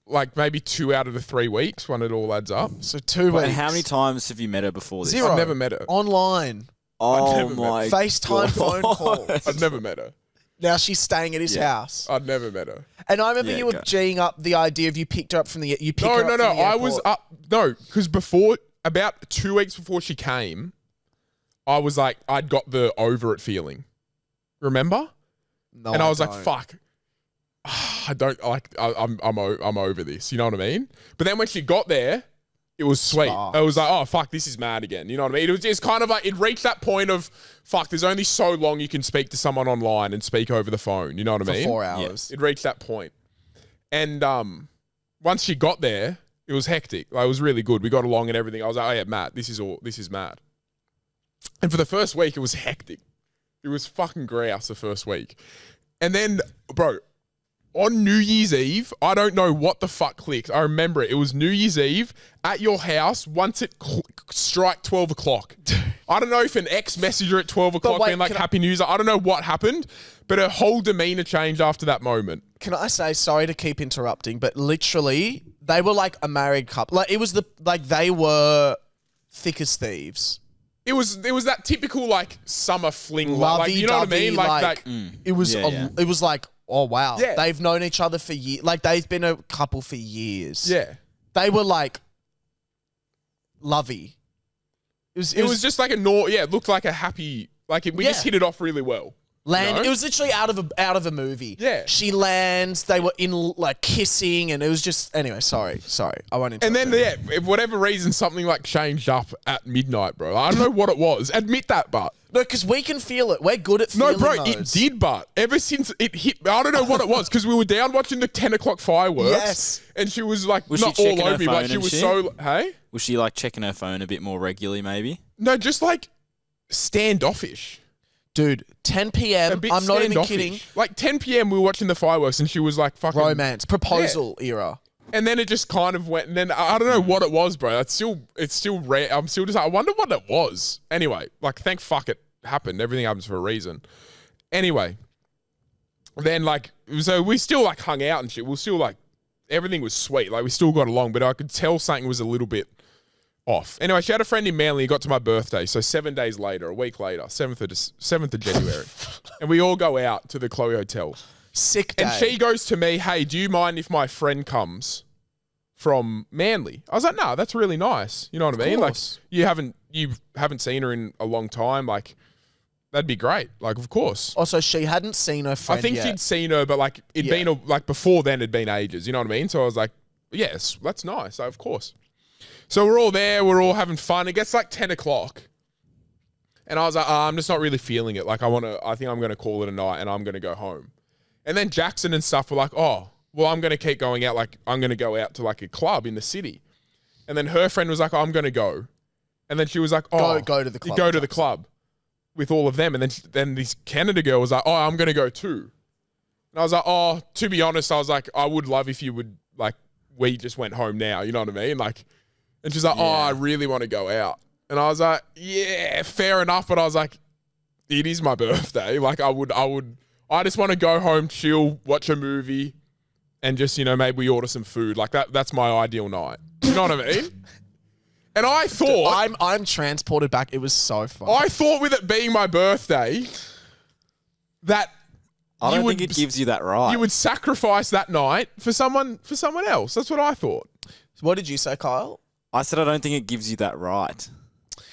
Like maybe 2 out of the 3 weeks when it all adds up. So 2 weeks. And how many times have you met her before this? 0. I've never met her. Online. Oh never met my FaceTime phone God. calls. I've never met her. Now she's staying at his house. I'd never met her. And I remember Yeah, you were go. G'ing up the idea of you picked her up from the you picked No. her up from the I airport. was up. No, because about 2 weeks before she came, I was like, I'd got the over it feeling. Remember? No, And I was like, don't. fuck. I don't like. I'm over this. You know what I mean? But then when she got there, it was sweet. Sparks. I was like, oh fuck, this is mad again. You know what I mean? It was just kind of like it reached that point of fuck. There's only so long you can speak to someone online and speak over the phone. You know what I For mean? 4 hours. It reached that point. And once she got there, it was hectic. Like, it was really good. We got along and everything. I was like, oh yeah, Matt, this is mad. And for the first week, it was hectic. It was fucking grouse the first week. And then, bro, on New Year's Eve, I don't know what the fuck clicked. I remember it. It was New Year's Eve at your house once it strike 12 o'clock. I don't know if an ex messaged her at 12 o'clock wait, being like, can I- Happy News. I don't know what happened, but her whole demeanor changed after that moment. Can I say, sorry to keep interrupting, but literally they were like a married couple. Like it was they were thick as thieves. It was that typical like summer fling, like you know what I mean, like that. It was Yeah. it was like, oh wow, Yeah. they've known each other for years. Like they've been a couple for years. Yeah, They were like lovey. It it was just like a yeah. It looked like a happy we just Yeah. hit it off really well. Land. You know? It was literally out of a movie. Yeah. She lands. They were in like kissing, and it was just anyway. Sorry. I won't. And then interrupt you. for whatever reason, something like changed up at midnight, bro. I don't know what it was. Admit that, but. No, because we can feel it. We're good at feeling No, bro, those. it did, but ever since it hit, I don't know what it was, because we were down watching the 10 o'clock fireworks. Yes. And she was like, Was she not all checking her over me, but phone she and was shit? so, hey? Was she like checking her phone a bit more regularly, maybe? No, just like standoffish. Dude, 10 p.m. A bit I'm not even standoffish. kidding. Like 10 p.m. we were watching the fireworks and she was like fucking. Romance, proposal era. And then it just kind of went, and then I don't know what it was, bro. It's still rare. I'm still just, I wonder what it was. Anyway, like thank fuck it happened. Everything happens for a reason. Anyway, then like, so we still like hung out and shit. We were still like, everything was sweet. Like we still got along, but I could tell something was a little bit off. Anyway, she had a friend in Manly. It got to my birthday. So 7 days later, a week later, 7th of January. And we all go out to the Chloe Hotel. Sick day. And she goes to me, hey, do you mind if my friend comes from Manly? I was like, no, that's really nice. You know what I mean? Like course. you haven't seen her in a long time. Like that'd be great. Like, of course. Also, she hadn't seen her friend I think yet. she'd seen her, but like it'd been like before then it'd been ages. You know what I mean? So I was like, yes, that's nice. Of course. So we're all there. We're all having fun. It gets like 10 o'clock. And I was like, I'm just not really feeling it. Like I think I'm going to call it a night and I'm going to go home. And then Jackson and stuff were like, oh, well, I'm going to keep going out. Like I'm going to go out to like a club in the city. And then her friend was like, oh, I'm going to go. And then she was like, oh, Go to the club. Go to the club with all of them. And then this Canada girl was like, oh, I'm going to go too. And I was like, oh, to be honest, I was like, I would love if you would like, we just went home now. You know what I mean? Like, and she's like, oh, I really want to go out. And I was like, yeah, fair enough. But I was like, it is my birthday. Like I just want to go home, chill, watch a movie, and just, you know, maybe we order some food. Like that's my ideal night. You know what I mean? And I thought I'm transported back. It was so fun. I thought with it being my birthday that I don't you think it gives you that right. you would sacrifice that night for someone else. That's what I thought. What did you say, Kyle? I said I don't think it gives you that right.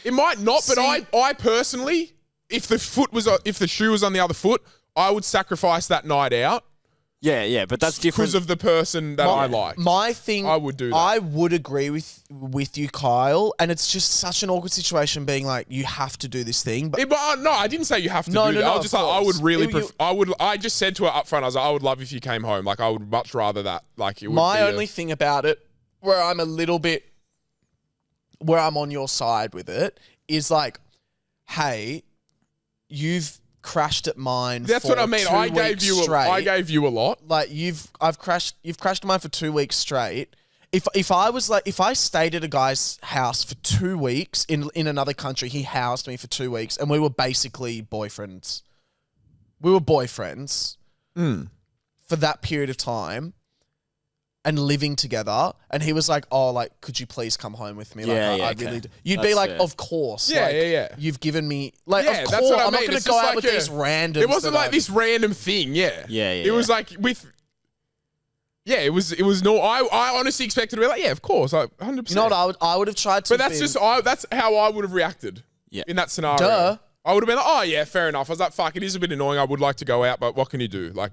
It might not, but See- I personally, if the shoe was on the other foot, I would sacrifice that night out Yeah, but that's different. because of the person that I like. My thing, I would do that. I would agree with you, Kyle, and it's just such an awkward situation being like, you have to do this thing. But No, I didn't say you have to No, do no, that. no, I was of just like, I would course. really, You- I just said to her up front, I was like, I would love if you came home. Like, I would much rather that. Like, it would my be only thing about it, where I'm a little bit, where I'm on your side with it, is like, hey, you've crashed at mine. That's for what I mean. 2 I gave weeks you straight. a lot. Like you've crashed mine for 2 weeks straight. If I stayed at a guy's house for 2 weeks in another country, he housed me for 2 weeks, and we were basically boyfriends. We were boyfriends for that period of time, and living together. And he was like, "Oh, like, could you please come home with me?" Like, Yeah, I okay. really. You'd That's be like, fair. "Of course." Yeah, like, yeah. You've given me like, Yeah, of that's course. what I I'm not mean. going It's to go just out like with these randoms. It wasn't that like I've- this random thing. Yeah. Yeah. It was like Yeah, it was no. I honestly expected to be like, yeah, of course, 100%. You know what? I would have tried to. But that's how I would have reacted. Yeah. In that scenario. Duh. I would have been like, oh yeah, fair enough. I was like, fuck, it is a bit annoying. I would like to go out, but what can you do? Like,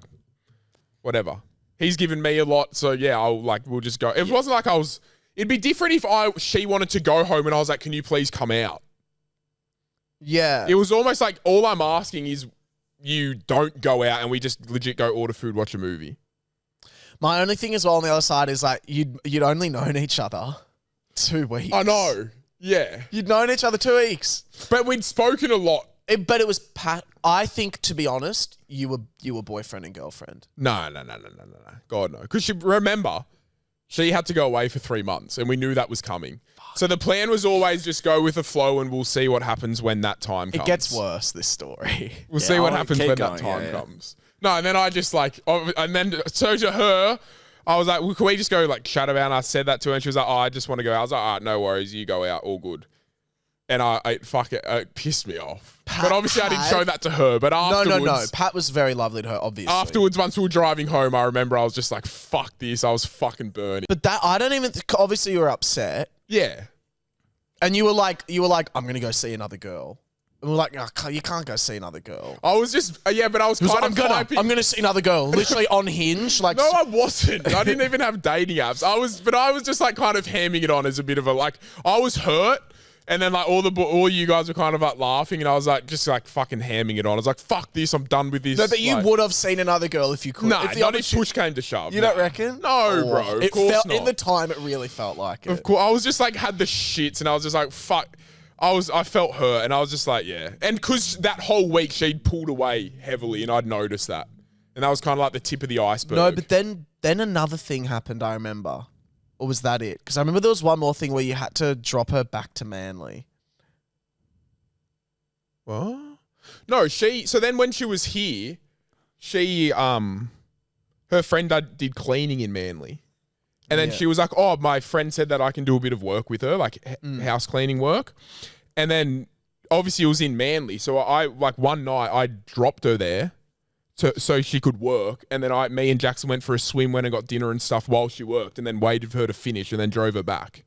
whatever. He's given me a lot, so yeah, we'll just go. It wasn't like it'd be different if she wanted to go home and I was like, can you please come out? Yeah. It was almost like all I'm asking is you don't go out and we just legit go order food, watch a movie. My only thing as well on the other side is like you'd only known each other 2 weeks. I know. Yeah. You'd known each other 2 weeks. But we'd spoken a lot. But it was I think, to be honest, you were boyfriend and girlfriend. No. God, no. Because remember, she had to go away for 3 months and we knew that was coming. So the plan was always just go with the flow and we'll see what happens when that time comes. It gets worse, this story. We'll see what I'll happens keep when going, that time yeah. comes. No, and then I just and then so to her, I was like, well, can we just go like chat about? And I said that to her and she was like, oh, I just want to go out. I was like, all right, no worries. You go out. All good. And it pissed me off. But obviously I didn't show that to her. But afterwards. No. Pat was very lovely to her, obviously. Afterwards, once we were driving home, I remember I was just like, fuck this. I was fucking burning. But that, I don't even, obviously you were upset. Yeah. And you were like, I'm going to go see another girl. And we're like, oh, you can't go see another girl. I was just, but I was He was kind like, of typing. I'm gonna see another girl. Literally on Hinge. Like, No, I wasn't. I didn't even have dating apps. I was just like kind of hamming it on as a bit of a like. I was hurt, and then like all you guys were kind of like laughing, and I was like just like fucking hamming it on. I was like, fuck this, I'm done with this. no, but you like, would have seen another girl if you could. Nah, if the not if push came to shove. You don't reckon? No, bro. Of It course felt not. in the time. It really felt like it. Of course, I was just like had the shits, and I was just like, fuck. I felt hurt, and I was just like, yeah. And because that whole week she'd pulled away heavily, and I'd noticed that, and that was kind of like the tip of the iceberg. No, but then another thing happened. I remember, or was that it? Because I remember there was one more thing where you had to drop her back to Manly. What? No, so then when she was here, she her friend did cleaning in Manly. And then she was like, oh, my friend said that I can do a bit of work with her, like house cleaning work. And then obviously it was in Manly. So I like one night I dropped her there so she could work. And then me and Jackson went for a swim, went and got dinner and stuff while she worked, and then waited for her to finish and then drove her back.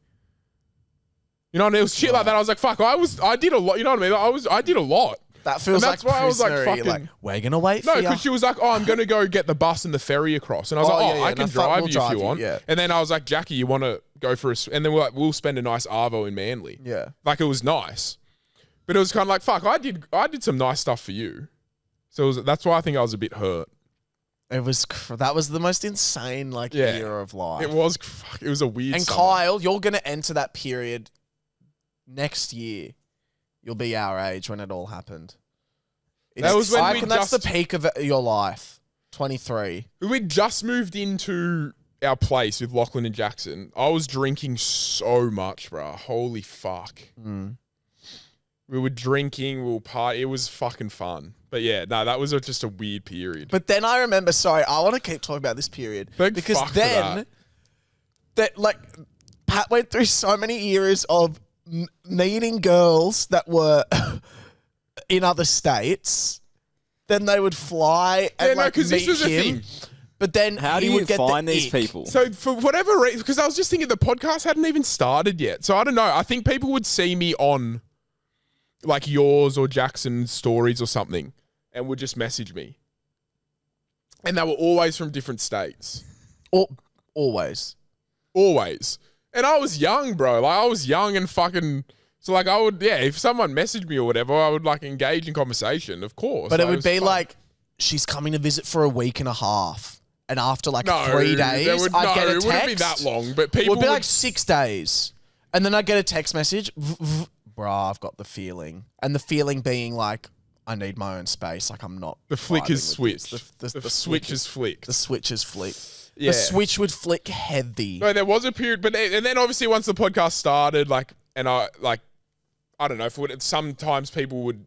You know what I mean? It was shit like that. I was like, fuck, I did a lot. You know what I mean? I did a lot. That feels And like that's why I was like, prisoner-y, fucking. we're gonna wait No, for you. because she was like, oh, I'm going to go get the bus and the ferry across. And I was like, yeah, I can no, drive we'll you drive if you you, want. yeah. And then I was like, Jackie, you want to go for a... And then we're like, we'll spend a nice arvo in Manly. Yeah. Like, it was nice. But it was kind of like, fuck, I did some nice stuff for you. So that's why I think I was a bit hurt. That was the most insane year of life. It was a weird And summer. Kyle, you're gonna enter that period next year. You'll be our age when it all happened. That was when we that's the just- peak of your life. 23. We just moved into our place with Lachlan and Jackson. I was drinking so much, bro. Holy fuck. We were drinking, we were partying. It was fucking fun. But yeah, no, that was just a weird period. But then I remember, sorry, I want to keep talking about this period. Thank because fuck for then, Pat went through so many eras of needing girls that were in other states. Then they would fly and Yeah, no, 'cause meet this was a him. thing. But then How he do would you get find the these ick. people? So for whatever reason, because I was just thinking the podcast hadn't even started yet. So I don't know. I think people would see me on like yours or Jackson's stories or something and would just message me. And they were always from different states. Always. Always. And I was young, bro. Like I was young and fucking... So like I would, if someone messaged me or whatever, I would like engage in conversation, of course. But it Like, would was be fun. like, she's coming to visit for a week and a half. And after like No, 3 there days, would- I'd get a it text. wouldn't be that long, but It people would be would... like 6 days. And then I'd get a text message. Bruh, I've got the feeling. And the feeling being like, I need my own space. Like I'm not. the flick vibing is with this. switched. The switch is flicked. The switch is flicked. Yeah. The switch would flick heavy. No, there was a period, and then obviously once the podcast started, I don't know, sometimes people would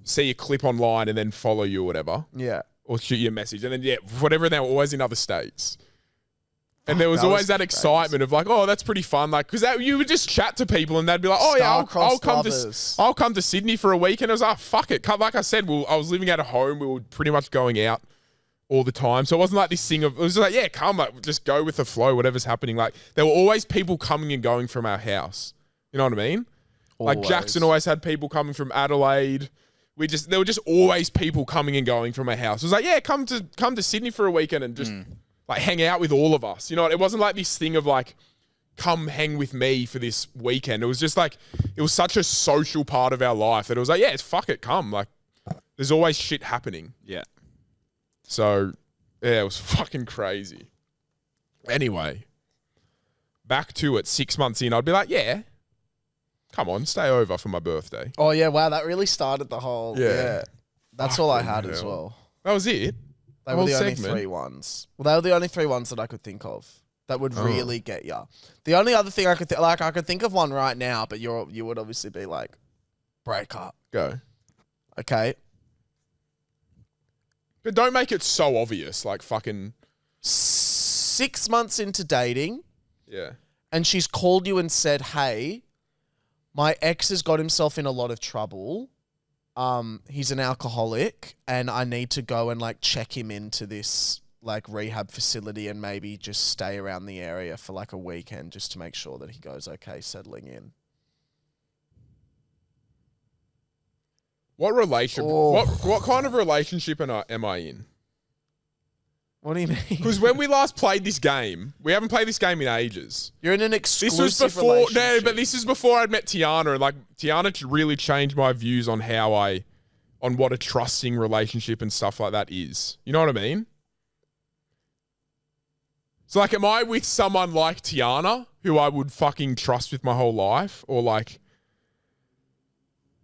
see a clip online and then follow you or whatever, Yeah. or shoot you a message, and then whatever, they were always in other states. And there was that always was that excitement of like, oh, that's pretty fun, like because you would just chat to people and they'd be like, oh yeah, I'll come to Sydney for a week, and I was like, fuck it, like I said, I was living out of home, we were pretty much going out all the time, so it wasn't like this thing of it was like, yeah, come, like, just go with the flow, whatever's happening. Like there were always people coming and going from our house. You know what I mean? Like Always. Jackson always had people coming from Adelaide. There were just always people coming and going from our house. It was like, yeah, come to Sydney for a weekend and just like hang out with all of us. You know, it wasn't like this thing of like, come hang with me for this weekend. It was just like, it was such a social part of our life that it was like, yeah, fuck it, come. Like, there's always shit happening. Yeah. So, yeah, it was fucking crazy. Anyway, back to it 6 months in, I'd be like, yeah, come on, stay over for my birthday. Oh yeah, wow, that really started the whole. Yeah. Yeah. That's all I Fucking had as hell. well. That was it. They Whole were the only segment. 3 ones. Well, they were the only 3 ones that I could think of that would really get you. The only other thing I could I could think of one right now, but you would obviously be like, break up. Go. Okay. But don't make it so obvious, like fucking... 6 months into dating, Yeah. and she's called you and said, hey, my ex has got himself in a lot of trouble. He's an alcoholic, and I need to go and like check him into this like rehab facility and maybe just stay around the area for like a weekend just to make sure that he goes okay settling in. What relationship? Oh. What kind of relationship am I in? What do you mean? Because when we last played this game, we haven't played this game in ages. You're in an This exclusive was before, relationship. but this is before I'd met Tiana, and like Tiana really changed my views on on what a trusting relationship and stuff like that is. You know what I mean? So like, am I with someone like Tiana, who I would fucking trust with my whole life, or like,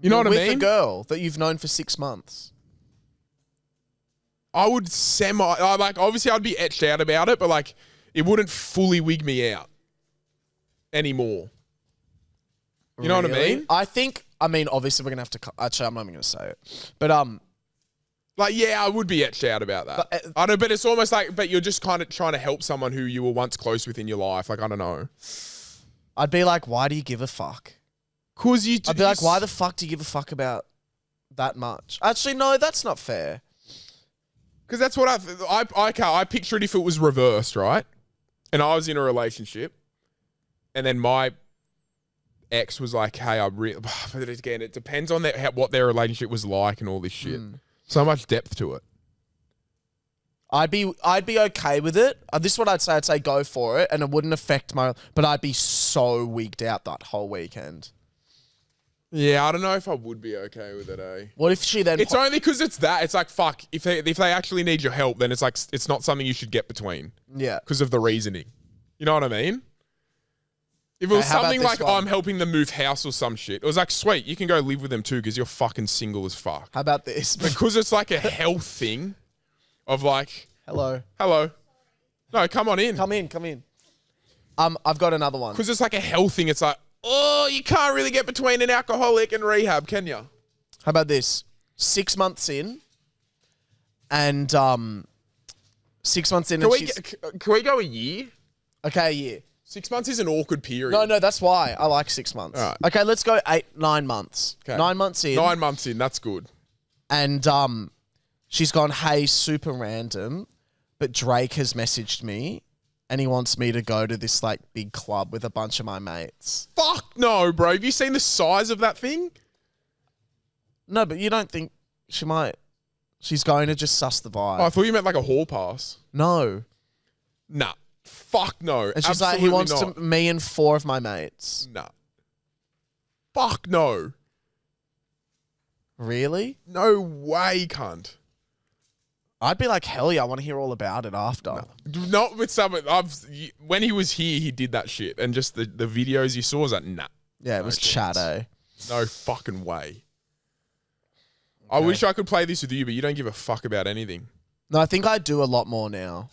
you know what I mean? With a girl that you've known for 6 months. I would like, obviously I'd be etched out about it, but like, it wouldn't fully wig me out anymore. You know what I mean? I mean, obviously we're going to have to, actually, I'm not even going to say it. But, like, yeah, I would be etched out about that. But, I know, but it's almost like, but you're just kind of trying to help someone who you were once close with in your life. Like, I don't know. I'd be like, why do you give a fuck? Cause I'd be like, why the fuck do you give a fuck about that much? Actually, no, that's not fair. Because that's what I pictured if it was reversed, right? And I was in a relationship, and then my ex was like, "Hey, but again, it depends on what their relationship was like and all this shit. So much depth to it." I'd be okay with it. This is what I'd say. I'd say go for it, and it wouldn't affect but I'd be so wigged out that whole weekend. Yeah, I don't know if I would be okay with it, eh? What if she then... It's only because it's that. It's like, fuck, if they actually need your help, then it's like, it's not something you should get between. Yeah. Because of the reasoning. You know what I mean? If it was how about something this like, one? I'm helping them move house or some shit, it was like, sweet, you can go live with them too because you're fucking single as fuck. How about this? Because it's like a health thing of like... Hello. No, come on in. Come in. I've got another one. Because it's like a health thing. It's like, oh, you can't really get between an alcoholic and rehab, can you? How about this? 6 months in, and 6 months in, Can and we go a year? okay, a year. 6 months is an awkward period. No, that's why I like 6 months. All right. Okay, let's go 9 months. Okay. 9 months in. 9 months in, that's good. And she's gone, hey, super random, but Drake has messaged me and he wants me to go to this like big club with a bunch of my mates. Fuck no, bro. Have you seen the size of that thing? No, but you don't think she's going to just suss the vibe? Oh, I thought you meant like a hall pass. No. Nah. Fuck no. And she's like, Absolutely he wants not. me and 4 of my mates. Nah. Fuck no. Really? No way, cunt. I'd be like, hell yeah, I want to hear all about it after. Not with someone. When he was here, he did that shit. And just the videos you saw was like, nah. Yeah, it was chat, eh? No fucking way. I wish I could play this with you, but you don't give a fuck about anything. No, I think I do a lot more now.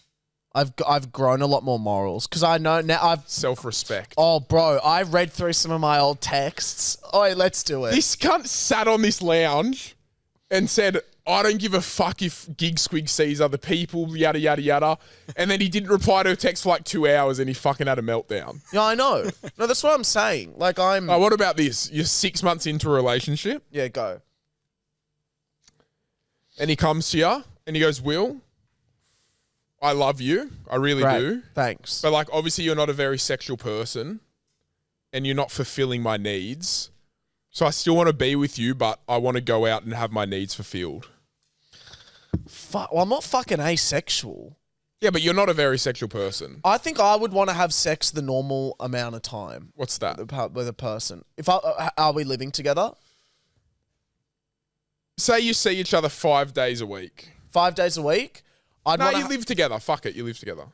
I've grown a lot more morals because I know now Self-respect. Oh, bro, I read through some of my old texts. Oh, let's do it. This cunt sat on this lounge and said, I don't give a fuck if Gig Squig sees other people, yada, yada, yada. And then he didn't reply to a text for like 2 hours and he fucking had a meltdown. Yeah, I know. No, that's what I'm saying. Like, Oh, what about this? You're 6 months into a relationship Yeah, go. and he comes to you and he goes, Will, I love you. I really Great. do. Thanks. But like, obviously you're not a very sexual person and you're not fulfilling my needs. So I still want to be with you, but I want to go out and have my needs fulfilled. Well, I'm not fucking asexual. Yeah, but you're not a very sexual person. I think I would want to have sex the normal amount of time What's that? with a person. Are we living together? Say you see each other 5 days a week. 5 days a week? No, you live together. Fuck it, you live together.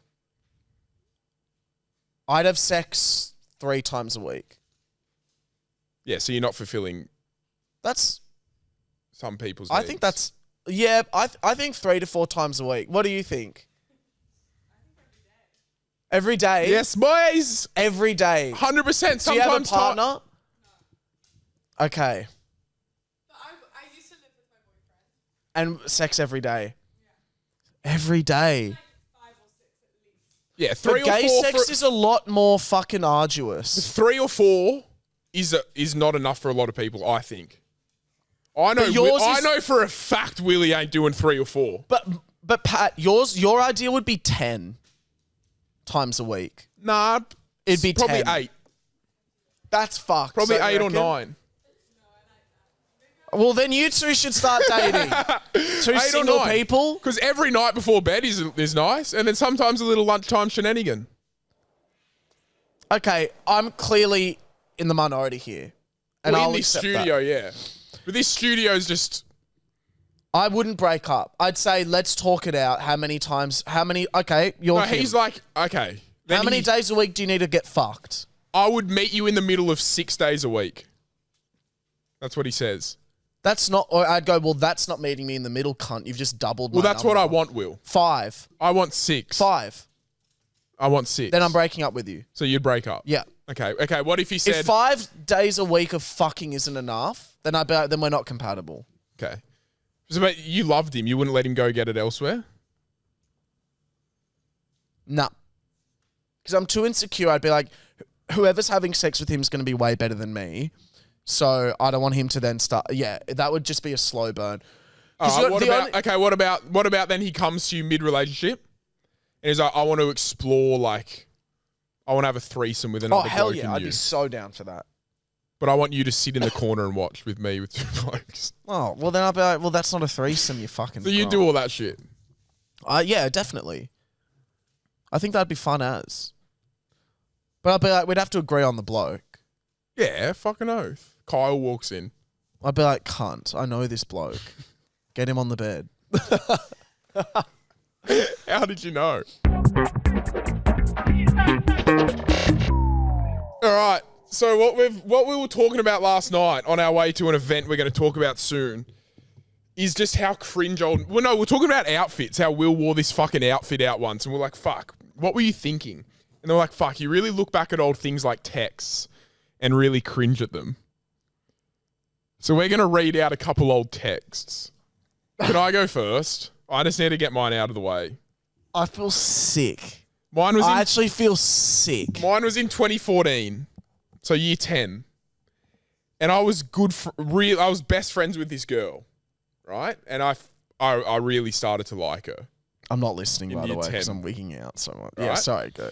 I'd have sex 3 times a week. Yeah, so you're not fulfilling That's... some people's I needs. think that's... Yeah, I think 3 to 4 times a week. What do you think? Every day? Yes, boys. Every day. 100%. Sometimes Do you have a partner? Okay. I used to live with my boyfriend. And sex every day? Yeah. Every day? 5 or 6 at least. Yeah, But 3 or 4. gay sex is a lot more fucking arduous. 3 or 4 is not enough for a lot of people, I think. I know. I know for a fact Willie ain't doing 3 or 4. But Pat, your idea would be 10 times a week. Nah, It'd be probably 10. 8. That's fucked. Probably So you 8 or reckon? 9. Well, then you two should start dating. Two 8 or single 9. people. Because every night before bed is nice, and then sometimes a little lunchtime shenanigan. Okay, I'm clearly in the minority here. And Well, I'll in this accept studio, that. yeah. But this studio's just... I wouldn't break up. I'd say, let's talk it out. Okay, you're No, him. he's like, okay. Then How many days a week do you need to get fucked? I would meet you in the middle of 6 days a week. That's what he says. That's not, or I'd go, well, that's not meeting me in the middle, cunt. You've just doubled my Well, that's what I number. want, Will. 5. I want 6. 5. I want 6. Then I'm breaking up with you. So you'd break up? Yeah. Okay, what if he said... If 5 days a week of fucking isn't enough, then then we're not compatible. Okay. So, but you loved him. You wouldn't let him go get it elsewhere? Nah. Because I'm too insecure. I'd be like, whoever's having sex with him is going to be way better than me. So I don't want him to then start. Yeah, that would just be a slow burn. What about then he comes to you mid-relationship and he's like, I want to explore, like, I want to have a threesome with another Oh, hell bloke yeah. and I'd you. be so down for that. But I want you to sit in the corner and watch with me with 2 blokes. Oh, well, then I'll be like, well, that's not a threesome, you fucking So you cunt. do all that shit. Yeah, definitely. I think that'd be fun as. But I'd be like, we'd have to agree on the bloke. Yeah, fucking oath. Kyle walks in. I'd be like, cunt, I know this bloke. Get him on the bed. How did you know? All right. So what we were talking about last night on our way to an event we're going to talk about soon is just how cringe old... Well, no, we're talking about outfits, how Will wore this fucking outfit out once, and we're like, fuck, what were you thinking? And they're like, fuck, you really look back at old things like texts and really cringe at them. So we're going to read out a couple old texts. Can I go first? I just need to get mine out of the way. I feel sick. Mine was I actually feel sick. Mine was in 2014, so year 10. And I was I was best friends with this girl, right? And I really started to like her. I'm not listening, In by the year way, because 10. I'm wigging out so much. Yeah, Right. sorry, go.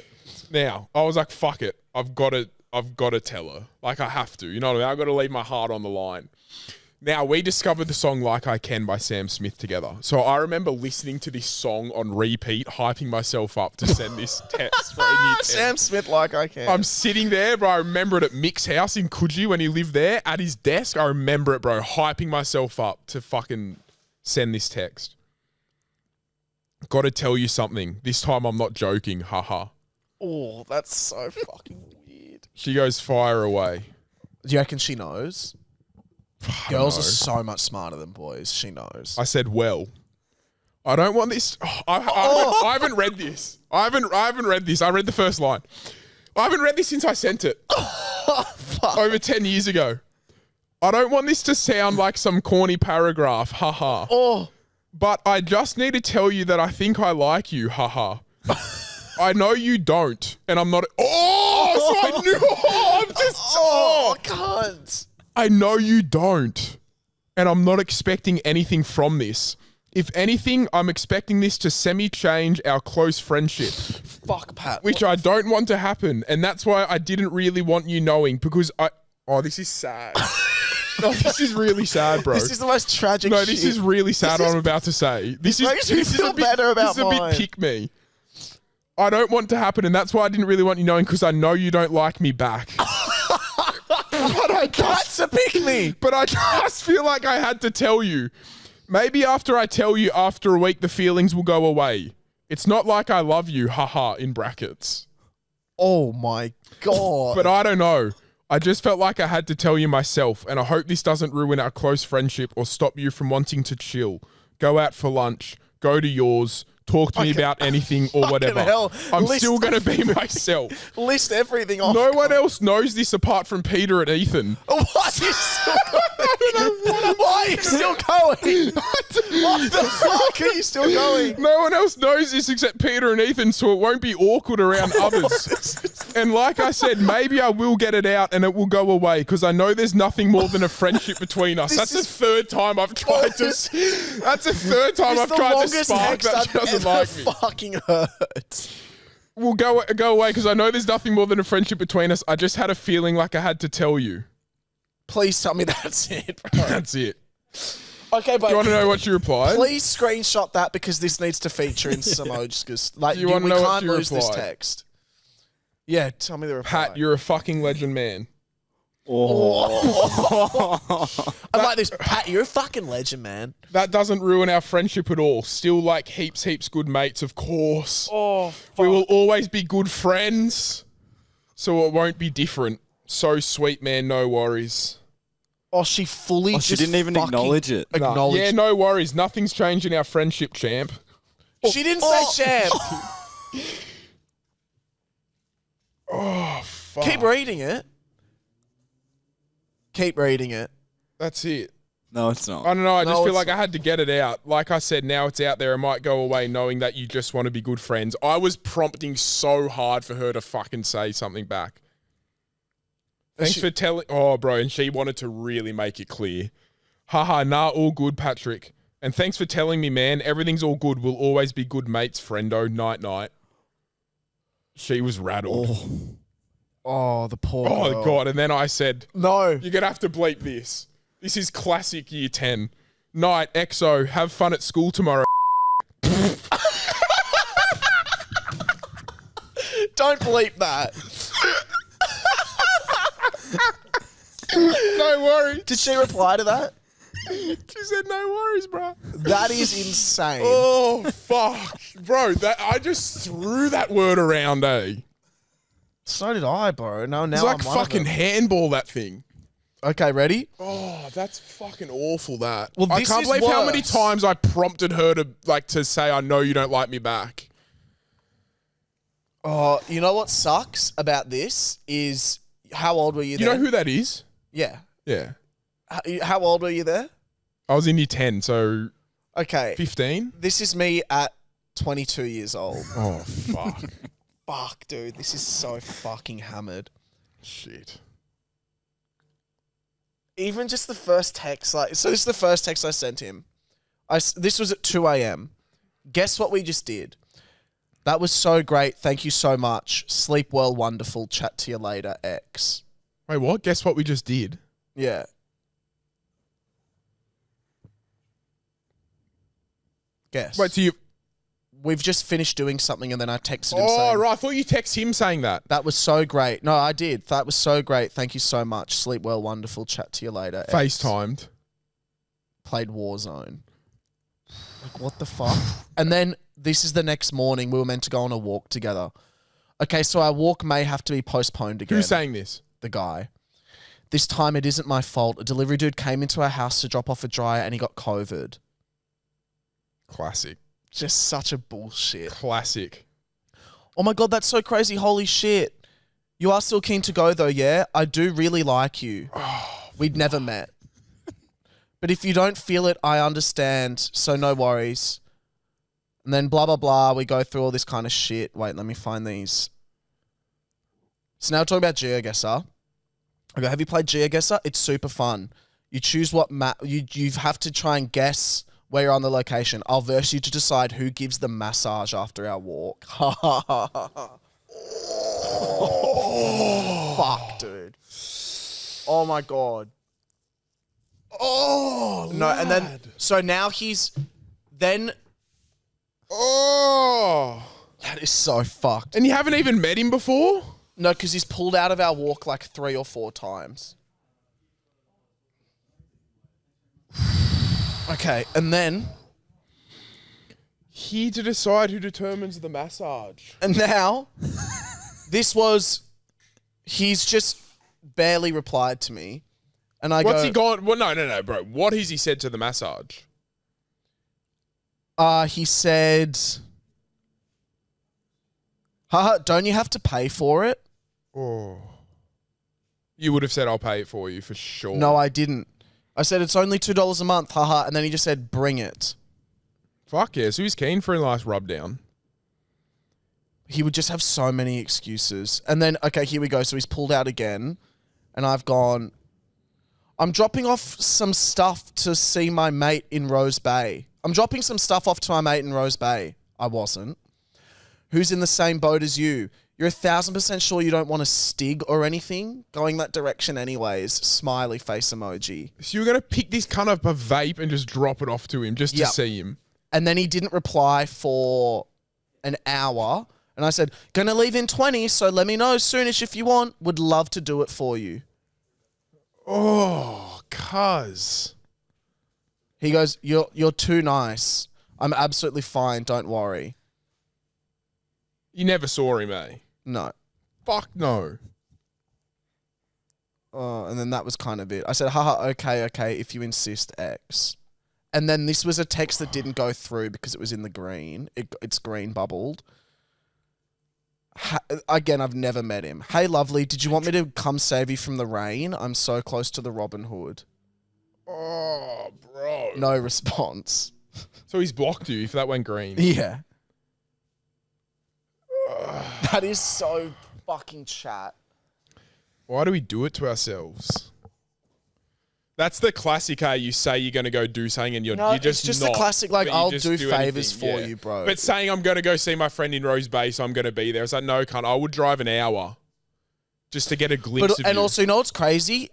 Now, I was like, fuck it. I've got to tell her. Like, I have to. You know what I mean? I've got to leave my heart on the line. Now, we discovered the song Like I Can by Sam Smith together. So I remember listening to this song on repeat, hyping myself up to send this text for a year 10. Sam Smith, like I can. I'm sitting there, bro. I remember it at Mick's house in Coogee when he lived there. At his desk, I remember it, bro. Hyping myself up to fucking send this text. Got to tell you something. This time I'm not joking. Haha. Oh, that's so fucking weird. She goes, fire away. Do you reckon she knows? Girls are so much smarter than boys. She knows. I said, well, I don't want this. I haven't read this. I haven't read this. I read the first line. I haven't read this since I sent it. Over 10 years ago. I don't want this to sound like some corny paragraph. Haha. Oh, But I just need to tell you that I think I like you. Haha. I know you don't. And I'm not. Oh, so I knew. I'm just. oh, cunt. I know you don't. And I'm not expecting anything from this. If anything, I'm expecting this to semi-change our close friendship, Fuck, Pat. which I don't want to happen. And that's why I didn't really want you knowing, because Oh, this is sad. No, this is really sad, bro. This is the most tragic No, shit. this is really sad what I'm about to say. This makes me feel better about This is a mine. bit pick me. I don't want to happen, and that's why I didn't really want you knowing, because I know you don't like me back. That's a pick me. But I just feel like I had to tell you. Maybe after I tell you, after a week, the feelings will go away. It's not like I love you, haha, in brackets. Oh my God. But I don't know. I just felt like I had to tell you myself, and I hope this doesn't ruin our close friendship or stop you from wanting to chill. Go out for lunch. Go to yours. Talk to me about anything or whatever. hell. I'm List- still going to be myself. List everything off. No one else knows this apart from Peter and Ethan. What? You're still going? Why are you still going? What the fuck are you still going? No one else knows this except Peter and Ethan, so it won't be awkward around others. And like I said, maybe I will get it out and it will go away, because I know there's nothing more than a friendship between us. That's the third time I've tried to. That's the third time I've tried to spark that she doesn't like me. Fucking hurt. We'll go away, because I know there's nothing more than a friendship between us. I just had a feeling like I had to tell you. Please tell me that's it, bro. That's it. Okay, but Do you want to know what she replied? please screenshot that because this needs to feature in some emojis. Like, Do you wanna know what can't she lose this replied? text. Yeah, tell me the reply. Pat, you're a fucking legend, man. I'm like this. Pat, you're a fucking legend, man. That doesn't ruin our friendship at all. Still like heaps good mates, of course. Oh, We will always be good friends. So it won't be different. So sweet, man. No worries. Oh, she fully. Oh, she just didn't even fucking acknowledge it. Nah. Acknowledged. Yeah, no worries. Nothing's changed in our friendship, champ. She didn't say champ. Oh, fuck. Keep reading it. Keep reading it. That's it. No, it's not. I don't know. I just No, feel it's like I had to get it out. Like I said, now it's out there. I might go away knowing that you just want to be good friends. I was prompting so hard for her to fucking say something back. Thanks for telling. Oh, bro. And she wanted to really make it clear. Haha, nah, all good, Patrick. And thanks for telling me, man. Everything's all good. We'll always be good mates, friendo. Night, night. She was rattled. Oh, the poor Oh, girl. God. And then I said, No. you're going to have to bleep this. This is classic year 10. Night, EXO, have fun at school tomorrow. Don't bleep that. No worries. Did she reply to that? She said, no worries, bro. That is insane. Oh, fuck. Bro, I just threw that word around, eh? So did I, bro. No, now It's like I'm one of fucking them. handball, that thing. Okay, ready? Oh, that's fucking awful, that. Well, I this can't is believe how many worse. times I prompted her to say, I know you don't like me back. Oh, you know what sucks about this is how old were you You then? know who that is? Yeah. Yeah. How old were you there? I was in year 10, so Okay. 15. This is me at 22 years old. Oh, fuck. Fuck, dude. This is so fucking hammered. Shit. Even just the first text, so this is the first text I sent him. This was at 2 a.m. Guess what we just did? That was so great. Thank you so much. Sleep well, wonderful. Chat to you later, X. Wait, what? Guess what we just did? Yeah. Guess. Wait, so you... We've just finished doing something and then I texted him Oh, saying, right. I thought you text him saying that. that was so great. No, I did. That was so great. Thank you so much. Sleep well, wonderful. Chat to you later. X. FaceTimed. Played Warzone. Like, what the fuck? And then this is the next morning. We were meant to go on a walk together. Okay, so our walk may have to be postponed again. Who's saying this? The guy. This time it isn't my fault. A delivery dude came into our house to drop off a dryer and he got COVID. Classic. Just such a bullshit. Classic. Oh my God, that's so crazy. Holy shit. You are still keen to go though, yeah? I do really like you. We'd never met. But if you don't feel it, I understand. So no worries. And then blah, blah, blah. We go through all this kind of shit. Wait, let me find these. So now we're talking about GeoGuessr. I go, have you played GeoGuessr? It's super fun. You choose what map. You have to try and guess where you're on the location. I'll verse you to decide who gives the massage after our walk. Fuck, dude. Oh my God. Oh, No, and then, so now he's, then, Oh. that is so fucked. And you haven't even met him before? No, because he's pulled out of our walk like 3 or 4 times. Okay, and then, Here to decide who determines the massage. and now, he's just barely replied to me. And I What's go, he gone? Well, no, bro. What has he said to the massage? he said, haha, don't you have to pay for it? Oh. You would have said, I'll pay it for you for sure. No, I didn't. I said, it's only $2 a month, haha. And then he just said, bring it. Fuck yeah. So he's keen for a nice rub down. He would just have so many excuses. And then, okay, here we go. So he's pulled out again. And I've gone, I'm dropping off some stuff to see my mate in Rose Bay. I'm dropping some stuff off to my mate in Rose Bay. I wasn't. Who's in the same boat as you? You're 1,000% sure you don't want a stig or anything? Going that direction anyways. Smiley face emoji. So you're going to pick this kind of a vape and just drop it off to him just to Yep. see him? And then he didn't reply for an hour. And I said, gonna leave in 20, so let me know soonish if you want. Would love to do it for you. Oh, cuz. He goes, you're too nice. I'm absolutely fine, don't worry. You never saw him, eh? No. Fuck no. And then that was kind of it. I said, haha, okay, if you insist, X. And then this was a text that didn't go through because it was in the green. It's green bubbled. Again, I've never met him. Hey, lovely, did you want me to come save you from the rain? I'm so close to the Robin Hood. Oh, bro. No response. So he's blocked you if that went green. Yeah. That is so fucking chat. Why do we do it to ourselves? That's the classic, hey, you say you're going to go do something and you're just it's just not, the classic, like, but you I'll just do favors anything. for you, bro. But saying I'm going to go see my friend in Rose Bay, so I'm going to be there. It's like, no, cunt, I would drive an hour just to get a glimpse of and you. also, you know what's crazy?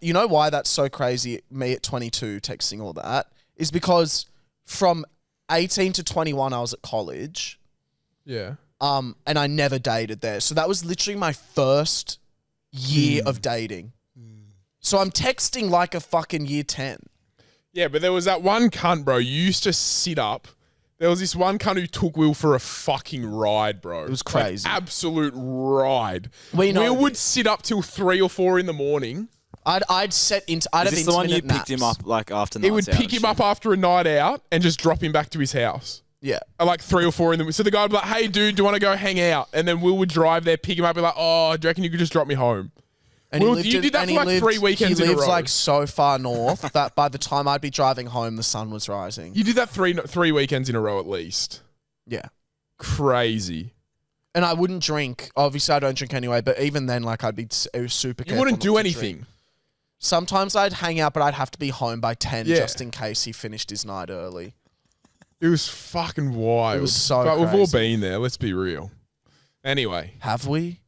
You know why that's so crazy, me at 22 texting all that, is because from 18 to 21, I was at college. Yeah. And I never dated there. So that was literally my first year of dating. So I'm texting like a fucking year 10. Yeah, but there was that one cunt, bro. You used to sit up. There was this one cunt who took Will for a fucking ride, bro. It was crazy. Like, absolute ride. We know Will would this. sit up till 3 or 4 in the morning. I'd have Is this the one you picked him up like after nights He would out pick and him up shit? after a night out and just drop him back to his house. Yeah. At like 3 or 4 in the... So the guy would be like, hey, dude, do you want to go hang out? And then Will would drive there, pick him up, be like, oh, do you reckon you could just drop me home? And Will, you did that for like 3 weekends in a row. He lives like so far north that by the time I'd be driving home, the sun was rising. You did that three weekends in a row at least. Yeah. Crazy. And I wouldn't drink. Obviously, I don't drink anyway, but even then, like, I'd be super careful. You wouldn't not do to anything. drink. Sometimes I'd hang out, but I'd have to be home by 10 Yeah. just in case he finished his night early. It was fucking wild. It was so But we've all crazy. been there. Let's be real. Anyway, Have we?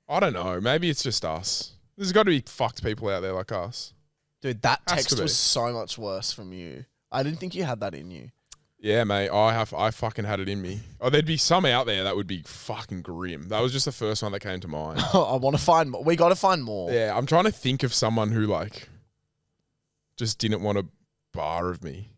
I don't know. Maybe it's just us. There's got to be fucked people out there like us. Dude, that Has to text be. was so much worse from you. I didn't think you had that in you. Yeah, mate. I fucking had it in me. Oh, there'd be some out there that would be fucking grim. That was just the first one that came to mind. I want to find more. We got to find more. Yeah, I'm trying to think of someone who like just didn't want a bar of me.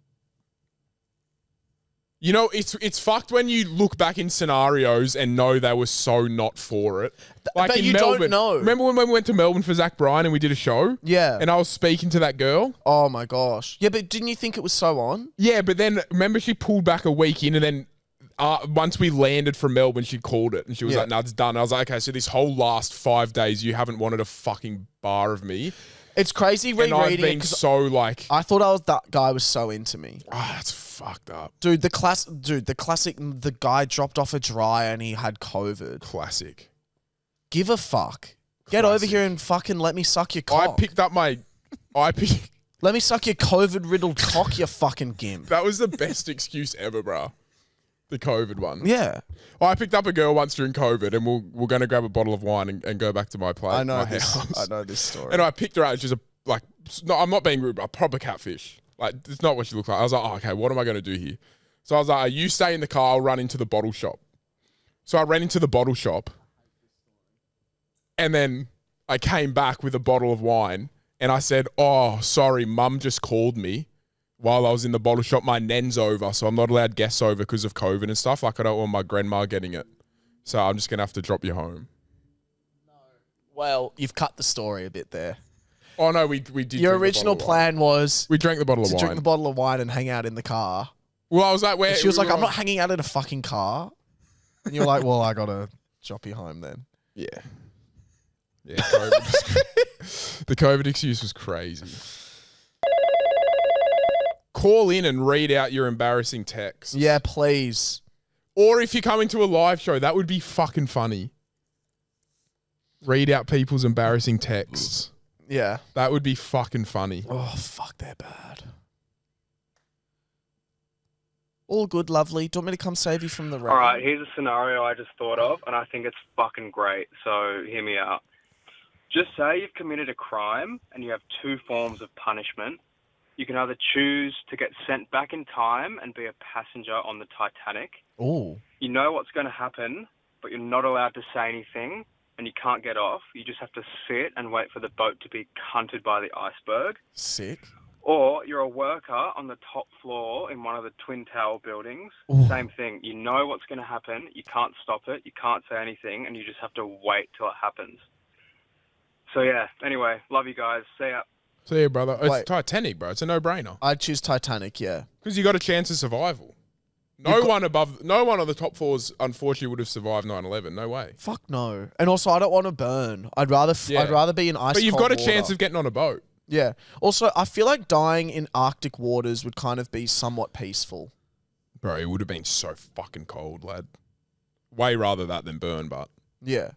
You know, it's fucked when you look back in scenarios and know they were so not for it. Like but in you Melbourne. don't know. Remember when we went to Melbourne for Zach Bryan and we did a show? Yeah. And I was speaking to that girl? Oh my gosh. Yeah, but didn't you think it was so on? Yeah, but then remember she pulled back a week in and then once we landed from Melbourne, she called it and she was Yeah. like, no, it's done. I was like, okay, so this whole last 5 days you haven't wanted a fucking bar of me. It's crazy And I've rereading it been 'cause so like, I thought that guy was so into me. that's fucked up. Dude, the classic, the guy dropped off a dry and he had COVID. Classic. Give a fuck. Get over here and fucking let me suck your cock. Let me suck your COVID-riddled cock, you fucking gimp. That was the best excuse ever, bro. The COVID one. Yeah. I picked up a girl once during COVID and we're going to grab a bottle of wine and go back to my place. I know my this. house. I know this story. And I picked her out. She's no, I'm not being rude, but a proper catfish. Like, it's not what she looked like. I was like, oh, okay, what am I going to do here? So I was like, you stay in the car, I'll run into the bottle shop. So I ran into the bottle shop. And then I came back with a bottle of wine. And I said, oh, sorry, mum just called me while I was in the bottle shop. My nen's over, so I'm not allowed guests over because of COVID and stuff. Like, I don't want my grandma getting it. So I'm just going to have to drop you home. Well, you've cut the story a bit there. Oh, no, we did. Your drink the original bottle of wine. plan was We drank the bottle of to wine. drink the bottle of wine and hang out in the car. Well, I was like, where? And she was like, we I'm were- not hanging out in a fucking car. And you're like, well, I got to drop you home then. Yeah. Yeah, COVID the COVID excuse was crazy. Call in and read out your embarrassing texts. Yeah, please. Or if you come into a live show, that would be fucking funny. Read out people's embarrassing texts. Yeah. That would be fucking funny. Oh, fuck, they're bad. All good, lovely. Do you want me to come save you from the rain? All right, here's a scenario I just thought of, and I think it's fucking great, so hear me out. Just say you've committed a crime and you have two forms of punishment. You can either choose to get sent back in time and be a passenger on the Titanic. Ooh. You know what's going to happen, but you're not allowed to say anything, and you can't get off. You just have to sit and wait for the boat to be cunted by the iceberg. Sick. Or you're a worker on the top floor in one of the Twin Tower buildings. Ooh. Same thing. You know what's going to happen. You can't stop it. You can't say anything, and you just have to wait till it happens. So, yeah, anyway, love you guys. See ya. See you, brother. It's Wait. Titanic, bro. It's a no-brainer. I'd choose Titanic, yeah. Because you got a chance of survival. No one on the top floors, unfortunately, would have survived 9/11. No way. Fuck no. And also, I don't want to burn. I'd rather be in ice. But you've got a water. chance of getting on a boat. Yeah. Also, I feel like dying in Arctic waters would kind of be somewhat peaceful. Bro, it would have been so fucking cold, lad. Way rather that than burn, but Yeah.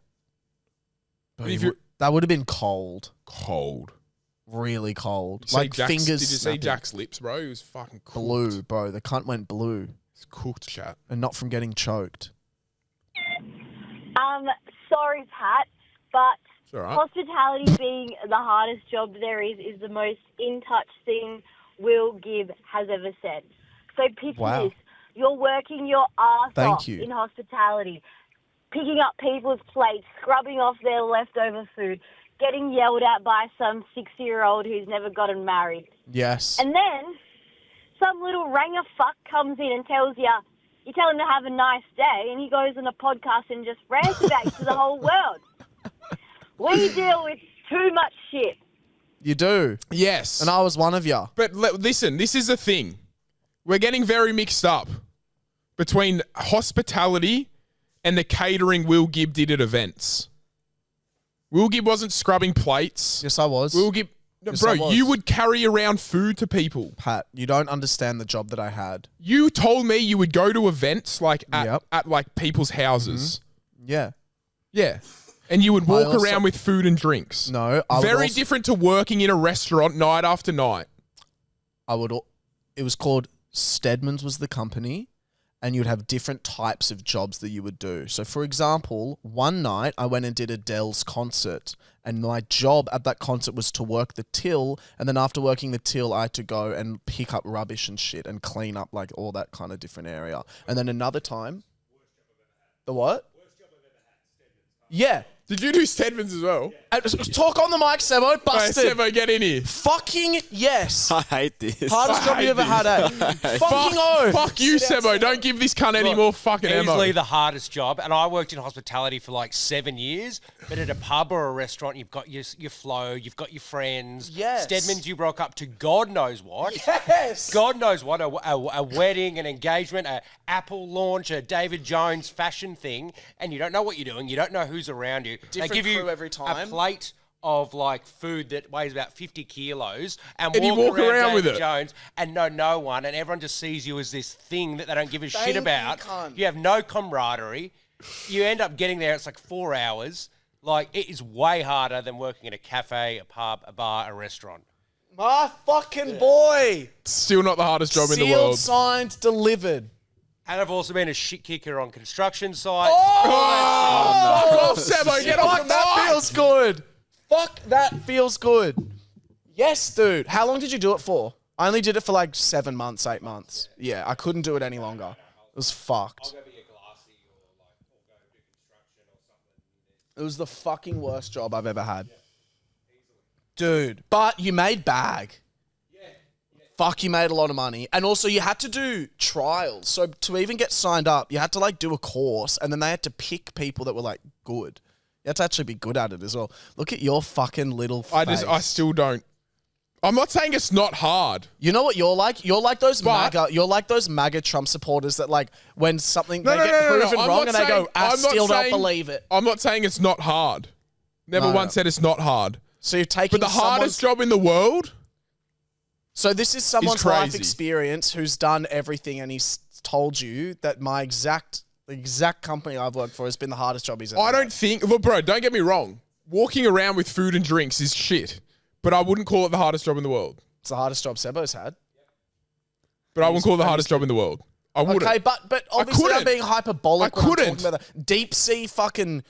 But if you're that would have been cold. cold. Really cold. Did you Like see fingers Did you see snapping. Jack's lips, bro? He was fucking cooked. Blue, bro. The cunt went blue. It's cooked, chat. And not from getting choked. Sorry, Pat, but It's all right. hospitality being the hardest job there is the most in-touch thing Will Gibb has ever said. So picture Wow. this. You're working your ass Thank off you. in hospitality, picking up people's plates, scrubbing off their leftover food, getting yelled at by some 60-year-old who's never gotten married. Yes. And then some little ranger fuck comes in and tells you tell him to have a nice day, and he goes on a podcast and just rants about you to the whole world. We deal with too much shit. You do. Yes. And I was one of you. But listen, this is the thing. We're getting very mixed up between hospitality and the catering Will Gibb did at events. Will Gibb wasn't scrubbing plates. Yes, I was. Will Gibb... No, Yes, bro, I was. you would carry around food to people. Pat, you don't understand the job that I had. You told me you would go to events like at, Yep. at like people's houses. Yeah. Yeah. And you would walk also- around with food and drinks. No, I would Very also- different to working in a restaurant night after night. It was called Stedman's was the company, and you'd have different types of jobs that you would do. So, for example, one night I went and did Adele's concert, and my job at that concert was to work the till, and then after working the till, I had to go and pick up rubbish and shit and clean up like all that kind of different area. And then another time, the what? Yeah. Did you do Stedman's as well? Talk on the mic, Sebo. Hey, Busted. Sebo, get in here. Fucking yes. I hate this. Hardest job hate you ever this. had, eh? Fucking oath. Fuck you, Sebo. Don't give this cunt any more fucking ammo. Easily the hardest job, and I worked in hospitality for like 7 years. But at a pub or a restaurant, you've got your flow, you've got your friends. Yes. Stedman's, you broke up to God knows what. Yes. God knows what, a wedding, an engagement, a Apple launch, a David Jones fashion thing, and you don't know what you're doing. You don't know who's around you. Different they give you crew every time. a plate of like food that weighs about 50 kilos and you walk around with David it. Jones and know no one, and everyone just sees you as this thing that they don't give a Thank shit you, about. cunt. You have no camaraderie. You end up getting there, it's like 4 hours. Like, it is way harder than working at a cafe, a pub, a bar, a restaurant. My fucking boy. Still not the hardest job in the Sealed, world. signed, delivered. And I've also been a shit kicker on construction sites. Oh, Sebo, get off Fuck, the that mic. feels good. Fuck, that feels good. Yes, dude. How long did you do it for? I only did it for like 7 months, 8 months. Yeah, I couldn't do it any longer. It was fucked. It was the fucking worst job I've ever had. Dude, but you made bag. Fuck, you made a lot of money. And also you had to do trials. So to even get signed up, you had to like do a course, and then they had to pick people that were like good. You had to actually be good at it as well. Look at your fucking little face. I still don't. I'm not saying it's not hard. You know what you're like? You're like those But- MAGA Trump supporters that like when something No, they no, get no, no, no. proven I'm wrong not and they saying- go, I I'm not still don't saying- believe it. I'm not saying it's not hard. Never No, once no. said it's not hard. So you're taking But the hardest job in the world? So this is someone's crazy. life experience who's done everything, and he's told you that the exact company I've worked for has been the hardest job he's ever I had. don't think... Look, bro, don't get me wrong. Walking around with food and drinks is shit. But I wouldn't call it the hardest job in the world. It's the hardest job Sebo's had. But I wouldn't call it the hardest job in the world. I wouldn't. Okay, but obviously I'm couldn't. being hyperbolic I when I'm couldn't. talking about the deep sea fucking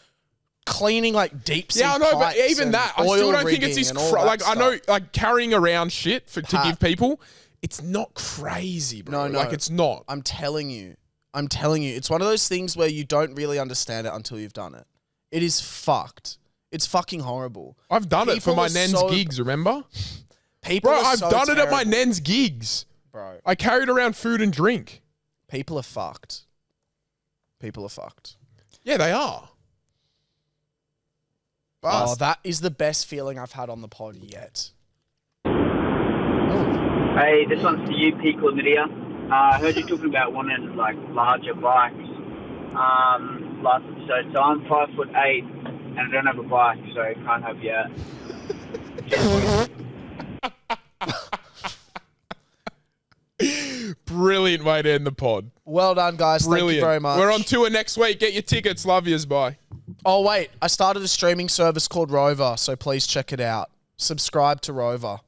cleaning like deep sea Yeah, I know, but pipes even and that, I still oil don't think it's rigging this. and all that Like I know, stuff. like carrying around shit to Pat. give people, it's not crazy, bro. No. Like it's not. I'm telling you. It's one of those things where you don't really understand it until you've done it. It is fucked. It's fucking horrible. I've done it for People my are nan's so- gigs. Remember, People bro? are I've so done it at my terrible. nan's gigs. Bro, I carried around food and drink. people are fucked. People are fucked. Yeah, they are. Oh, that is the best feeling I've had on the pod yet. Hey, this one's for you, P. Chlamydia. I heard you talking about wanting like larger bikes last episode. So I'm 5'8" and I don't have a bike, so I can't help you out. Brilliant way to end the pod. Well done, guys. Brilliant. Thank you very much. We're on tour next week. Get your tickets. Love yous. Bye. Oh, wait. I started a streaming service called Rover, so please check it out. Subscribe to Rover.